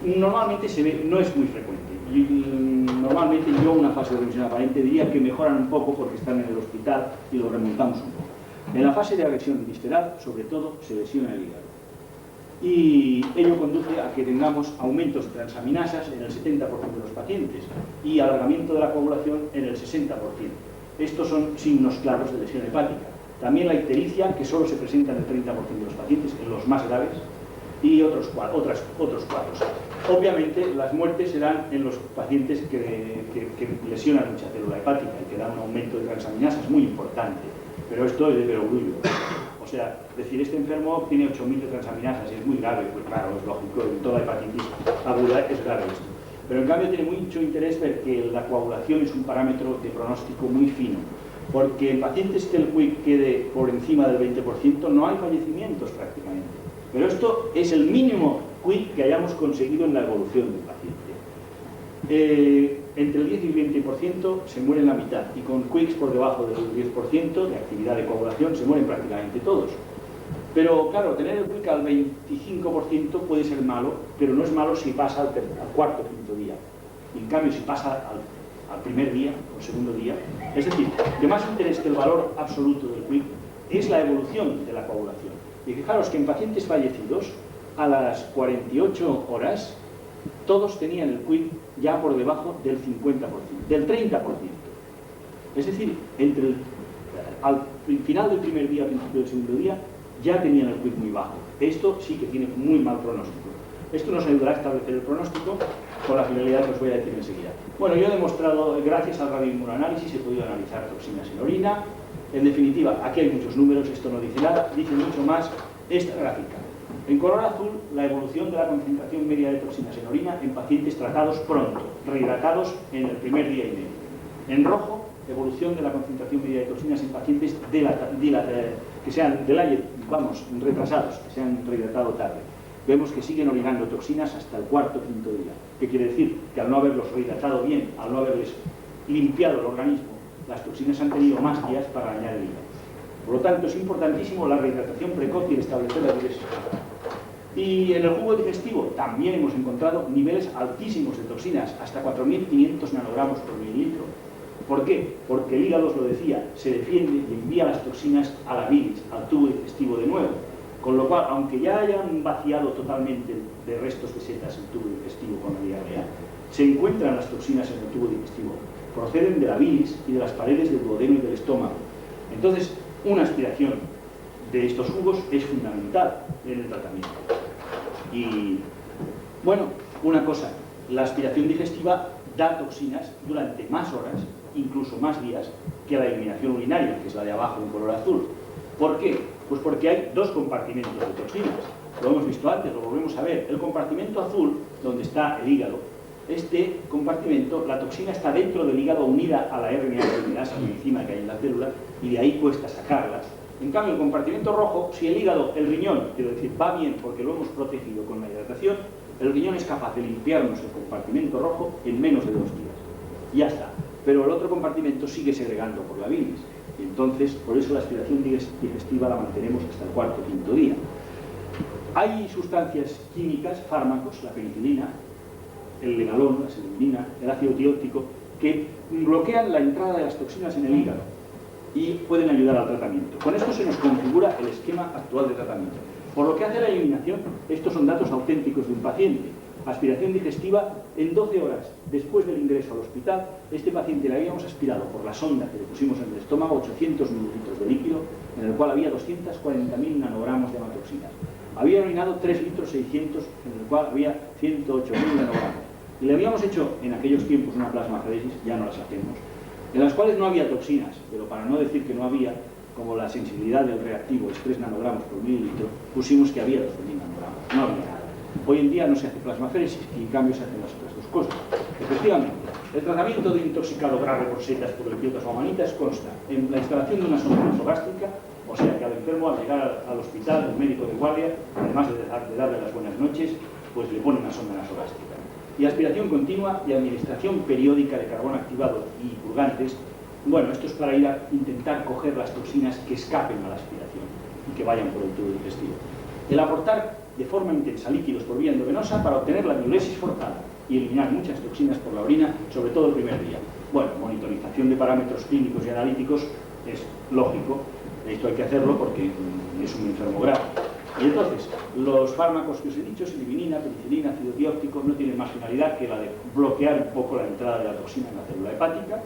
Normalmente se ve, no es muy frecuente. Normalmente yo una fase de remisión aparente diría que mejoran un poco porque están en el hospital y lo remontamos un poco. En la fase de agresión visceral, sobre todo, se lesiona el hígado. Y ello conduce a que tengamos aumentos de transaminasas en el 70% de los pacientes y alargamiento de la coagulación en el 60%. Estos son signos claros de lesión hepática. También la ictericia, que solo se presenta en el 30% de los pacientes, en los más graves, y otros cuadros. Obviamente, las muertes se dan en los pacientes que lesionan mucha célula hepática y que dan un aumento de transaminasas muy importante. Pero esto es de perogrullo. O sea, decir, este enfermo tiene 8.000 de transaminasas y es muy grave, pues claro, es lógico, en toda hepatitis aguda es grave esto. Pero en cambio tiene mucho interés ver que la coagulación es un parámetro de pronóstico muy fino, porque en pacientes que el QIC quede por encima del 20% no hay fallecimientos prácticamente. Pero esto es el mínimo QIC que hayamos conseguido en la evolución del paciente. Entre el 10 y el 20% se mueren la mitad, y con QICs por debajo del 10% de actividad de coagulación se mueren prácticamente todos. Pero claro, tener el QIC al 25% puede ser malo, pero no es malo si pasa al cuarto o quinto día. Y en cambio, si pasa al primer día o segundo día, es decir, de más interés que el valor absoluto del QIC es la evolución de la coagulación. Y fijaros que en pacientes fallecidos, a las 48 horas, todos tenían el QIC ya por debajo del 50%, del 30%. Es decir, al final del primer día, al principio del segundo día, ya tenían el QIC muy bajo. Esto sí que tiene muy mal pronóstico. Esto nos ayudará a establecer el pronóstico con la finalidad que os voy a decir enseguida. Bueno, yo he demostrado, gracias al radioinmunoanálisis, he podido analizar toxinas en orina. En definitiva, aquí hay muchos números, esto no dice nada, dice mucho más esta gráfica. En color azul, la evolución de la concentración media de toxinas en orina en pacientes tratados pronto, rehidratados en el primer día y medio. En rojo, evolución de la concentración media de toxinas en pacientes que sean retrasados, que se han rehidratado tarde. Vemos que siguen orinando toxinas hasta el cuarto o quinto día. ¿Qué quiere decir? Que al no haberlos rehidratado bien, al no haberles limpiado el organismo, las toxinas han tenido más días para dañar el hígado. Por lo tanto, es importantísimo la rehidratación precoz y el establecer la diuresis. Y en el jugo digestivo también hemos encontrado niveles altísimos de toxinas, hasta 4.500 nanogramos por mililitro. ¿Por qué? Porque el hígado, os lo decía, se defiende y envía las toxinas a la bilis, al tubo digestivo de nuevo. Con lo cual, aunque ya hayan vaciado totalmente de restos de setas el tubo digestivo con la diarrea, se encuentran las toxinas en el tubo digestivo. Proceden de la bilis y de las paredes del duodeno y del estómago. Entonces, una aspiración de estos jugos es fundamental en el tratamiento. Y, bueno, una cosa, la aspiración digestiva da toxinas durante más horas, incluso más días, que la eliminación urinaria, que es la de abajo en color azul. ¿Por qué? Pues porque hay dos compartimentos de toxinas. Lo hemos visto antes, lo volvemos a ver. El compartimento azul, donde está el hígado, este compartimento, la toxina está dentro del hígado unida a la RNA polimerasa, la enzima que hay en la célula, y de ahí cuesta sacarlas. En cambio, el compartimento rojo, si el hígado, el riñón, quiero decir, va bien porque lo hemos protegido con la hidratación, el riñón es capaz de limpiarnos el compartimento rojo en menos de 2 días. Ya está. Pero el otro compartimento sigue segregando por la bilis. Y entonces, por eso la aspiración digestiva la mantenemos hasta el cuarto o quinto día. Hay sustancias químicas, fármacos, la penicilina, el legalón, la selenina, el ácido tiótico, que bloquean la entrada de las toxinas en el hígado y pueden ayudar al tratamiento. Con esto se nos configura el esquema actual de tratamiento. Por lo que hace a la eliminación, estos son datos auténticos de un paciente. Aspiración digestiva, en 12 horas después del ingreso al hospital, este paciente le habíamos aspirado por la sonda que le pusimos en el estómago 800 mililitros de líquido, en el cual había 240.000 nanogramos de hematoxinas. Había orinado 3 litros 600, en el cual había 108.000 nanogramos. Y le habíamos hecho en aquellos tiempos una plasmaferesis, ya no las hacemos, en las cuales no había toxinas, pero para no decir que no había, como la sensibilidad del reactivo es 3 nanogramos por mililitro, pusimos que había 12.000 nanogramos, no había nada. Hoy en día no se hace plasmaferesis y en cambio se hacen las otras dos cosas. Efectivamente, el tratamiento de un intoxicado grave por setas, por lepiotas o amanitas consta en la instalación de una sonda nasogástrica O sea que al enfermo, al llegar al hospital, el médico de guardia, además de darle las buenas noches, pues le pone una sonda nasogástrica. Y aspiración continua y administración periódica de carbón activado y purgantes. Bueno, esto es para ir a intentar coger las toxinas que escapen a la aspiración y que vayan por el tubo digestivo. El aportar de forma intensa líquidos por vía endovenosa para obtener la diuresis forzada y eliminar muchas toxinas por la orina, sobre todo el primer día. Bueno, monitorización de parámetros clínicos y analíticos es lógico, esto hay que hacerlo porque es un enfermo grave. Y entonces, los fármacos que os he dicho, silivinina, penicilina, ácido dióptico, no tienen más finalidad que la de bloquear un poco la entrada de la toxina en la célula hepática.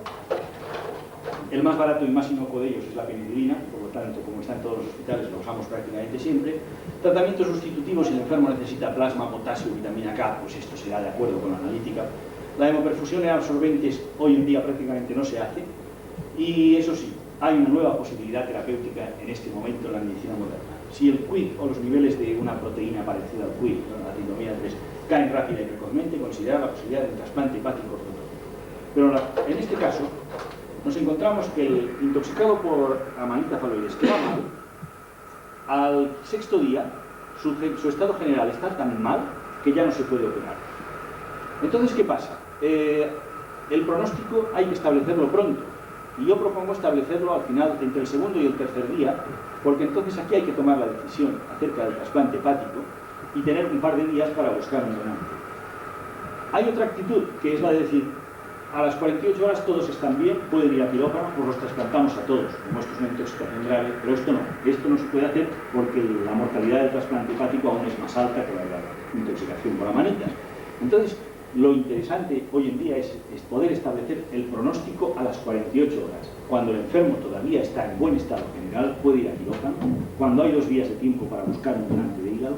El más barato y más inocuo de ellos es la penicilina, por lo tanto, como está en todos los hospitales, lo usamos prácticamente siempre. Tratamientos sustitutivos, si el enfermo necesita plasma, potasio, vitamina K, pues esto será de acuerdo con la analítica. La hemoperfusión en absorbentes hoy en día prácticamente no se hace. Y eso sí, hay una nueva posibilidad terapéutica en este momento en la medicina moderna. Si el QID o los niveles de una proteína parecida al QID, la tridomía 3, caen rápida y precozmente, considerar la posibilidad de un trasplante hepático ortotópico. Pero en este caso, nos encontramos que el intoxicado por Amanita phalloides que va mal, al sexto día, su estado general está tan mal que ya no se puede operar. Entonces, ¿qué pasa? El pronóstico hay que establecerlo pronto. Y yo propongo establecerlo al final, entre el segundo y el tercer día, porque entonces aquí hay que tomar la decisión acerca del trasplante hepático y tener un par de días para buscar un donante. Hay otra actitud, que es la de decir, a las 48 horas todos están bien, pueden ir a quirófano, pues los trasplantamos a todos, como esto es una intoxicación grave, pero esto no se puede hacer porque la mortalidad del trasplante hepático aún es más alta que la de la intoxicación por amanitas. Entonces, lo interesante hoy en día es poder establecer el pronóstico a las 48 horas. Cuando el enfermo todavía está en buen estado general, puede ir a quirófano, cuando hay 2 días de tiempo para buscar un donante de hígado,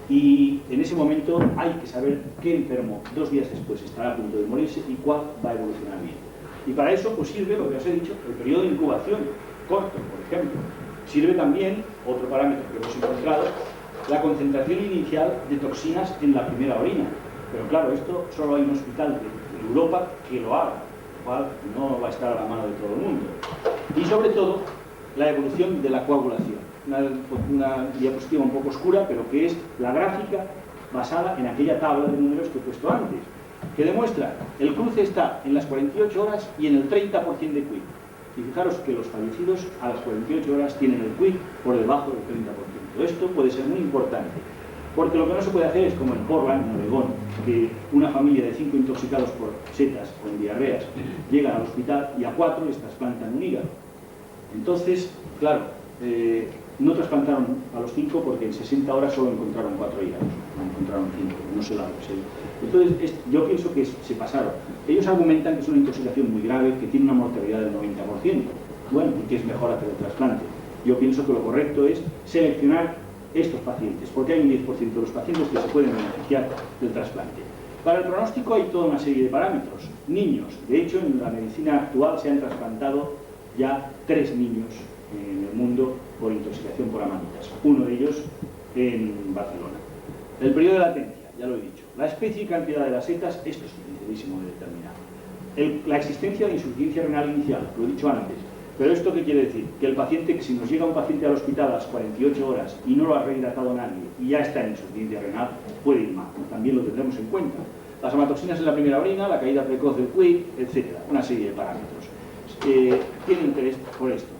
y en ese momento hay que saber qué enfermo 2 días después estará a punto de morirse y cuál va a evolucionar bien. Y para eso pues sirve lo que os he dicho, el periodo de incubación corto, por ejemplo. Sirve también, otro parámetro que hemos encontrado, la concentración inicial de toxinas en la primera orina. Pero claro, esto solo hay un hospital de Europa que lo haga, lo cual no va a estar a la mano de todo el mundo. Y sobre todo, la evolución de la coagulación. Una diapositiva un poco oscura, pero que es la gráfica basada en aquella tabla de números que he puesto antes, que demuestra el cruce está en las 48 horas y en el 30% de QI. Y fijaros que los fallecidos a las 48 horas tienen el QI por debajo del 30%. Esto puede ser muy importante, porque lo que no se puede hacer es como en Portland, en Oregón, que una familia de 5 intoxicados por setas con diarreas llegan al hospital y a 4 les trasplantan un hígado. Entonces, claro, no trasplantaron a los 5 porque en 60 horas solo encontraron 4 hígados, no encontraron 5, no sé la sé. Entonces, yo pienso que se pasaron. Ellos argumentan que es una intoxicación muy grave, que tiene una mortalidad del 90%. Bueno, y que es mejor hacer el trasplante. Yo pienso que lo correcto es seleccionar estos pacientes, porque hay un 10% de los pacientes que se pueden beneficiar del trasplante. Para el pronóstico hay toda una serie de parámetros. Niños, de hecho en la medicina actual se han trasplantado ya 3 niños en el mundo por intoxicación por amanitas, uno de ellos en Barcelona. El periodo de latencia, ya lo he dicho. La especie y cantidad de las setas, esto es dificilísimo de determinar. La existencia de insuficiencia renal inicial, lo he dicho antes. Pero ¿esto qué quiere decir? Que el paciente, que si nos llega un paciente al hospital a las 48 horas y no lo ha rehidratado nadie y ya está en insuficiencia renal, puede ir mal. También lo tendremos en cuenta. Las amatoxinas en la primera orina, la caída precoz del QI, etc. Una serie de parámetros. Tiene interés por esto.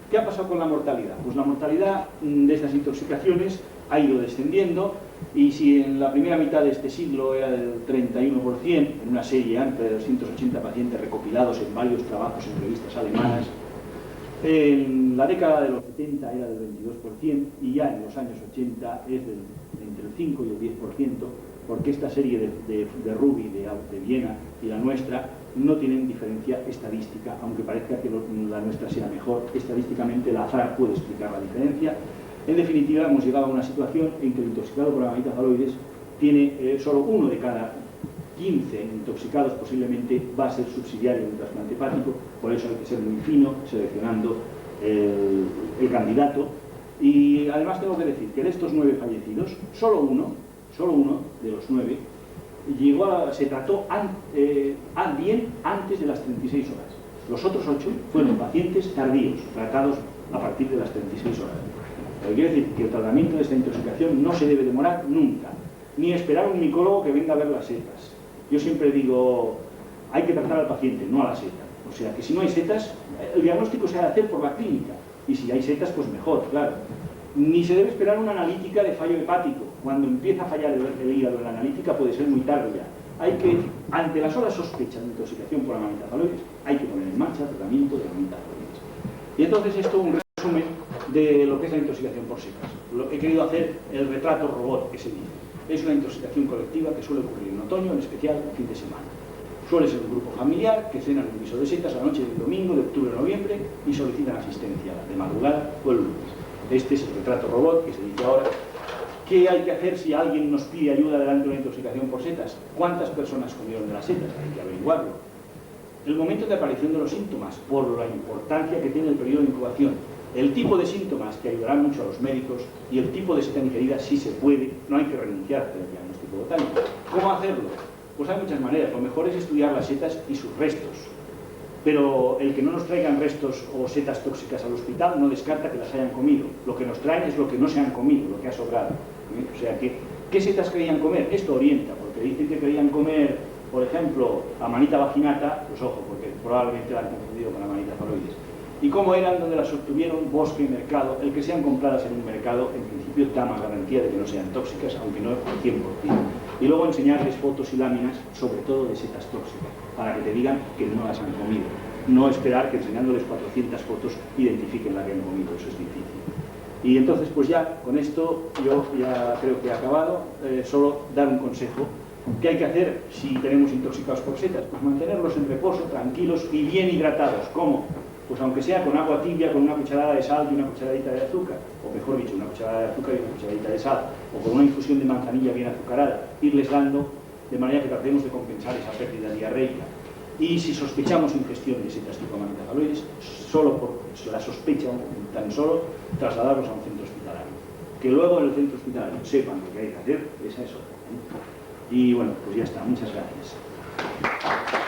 ¿Qué ha pasado con la mortalidad? Pues la mortalidad de estas intoxicaciones ha ido descendiendo y si en la primera mitad de este siglo era del 31%, en una serie amplia de 280 pacientes recopilados en varios trabajos en revistas alemanas, en la década de los 70 era del 22% y ya en los años 80 es entre el 5 y el 10%, porque esta serie de Ruby, de Viena y la nuestra no tienen diferencia estadística, aunque parezca que la nuestra sea mejor. Estadísticamente la azar puede explicar la diferencia. En definitiva, hemos llegado a una situación en que el intoxicado por Amanita phalloides tiene solo 1 de cada 15 intoxicados posiblemente va a ser subsidiario de un trasplante hepático, por eso hay que ser muy fino seleccionando el candidato. Y además tengo que decir que de estos 9 fallecidos, solo uno de los 9 se trató bien antes de las 36 horas. Los otros 8 fueron pacientes tardíos, tratados a partir de las 36 horas. Lo que quiere decir que el tratamiento de esta intoxicación no se debe demorar nunca, ni esperar a un micólogo que venga a ver las setas. Yo siempre digo, hay que tratar al paciente, no a la seta. O sea, que si no hay setas, el diagnóstico se ha de hacer por la clínica. Y si hay setas, pues mejor, claro. Ni se debe esperar una analítica de fallo hepático. Cuando empieza a fallar el hígado en la analítica puede ser muy tarde ya. Hay que, ante la sola sospecha de intoxicación por amanita phalloides, hay que poner en marcha tratamiento de amanita phalloides. Y entonces esto es un resumen de lo que es la intoxicación por setas. He querido hacer el retrato robot que se dice. Es una intoxicación colectiva que suele ocurrir en otoño, en especial el fin de semana. Suele ser un grupo familiar que cena en un piso de setas la noche del domingo, de octubre a noviembre, y solicitan asistencia de madrugada o el lunes. Este es el retrato robot que se dice ahora. ¿Qué hay que hacer si alguien nos pide ayuda delante de una intoxicación por setas? ¿Cuántas personas comieron de las setas? Hay que averiguarlo. El momento de aparición de los síntomas, por la importancia que tiene el periodo de incubación. El tipo de síntomas que ayudarán mucho a los médicos y el tipo de seta ingerida si se puede, no hay que renunciar al diagnóstico botánico. ¿Cómo hacerlo? Pues hay muchas maneras. Lo mejor es estudiar las setas y sus restos. Pero el que no nos traigan restos o setas tóxicas al hospital no descarta que las hayan comido. Lo que nos traen es lo que no se han comido, lo que ha sobrado. O sea que, ¿qué setas querían comer? Esto orienta, porque dicen que querían comer, por ejemplo, amanita vaginata, pues ojo, porque probablemente la han confundido con amanita phalloides. ¿Y cómo eran? Donde las obtuvieron, bosque, mercado. El que sean compradas en un mercado, en principio da más garantía de que no sean tóxicas, aunque no al 100%. Y luego enseñarles fotos y láminas, sobre todo de setas tóxicas, para que te digan que no las han comido. No esperar que enseñándoles 400 fotos identifiquen la que han comido, eso es difícil. Y entonces, pues ya, con esto yo ya creo que he acabado. Solo dar un consejo. ¿Qué hay que hacer si tenemos intoxicados por setas? Pues mantenerlos en reposo, tranquilos y bien hidratados. ¿Cómo? Pues aunque sea con agua tibia, con una cucharada de sal y una cucharadita de azúcar, o mejor dicho, una cucharada de azúcar y una cucharadita de sal, o con una infusión de manzanilla bien azucarada, irles dando de manera que tratemos de compensar esa pérdida diarreica. Y si sospechamos ingestión de setas tipo amanita phalloides, solo por la sospecha, tan solo, trasladarlos a un centro hospitalario. Que luego en el centro hospitalario sepan lo que hay que hacer, esa es otra. Y bueno, pues ya está, muchas gracias.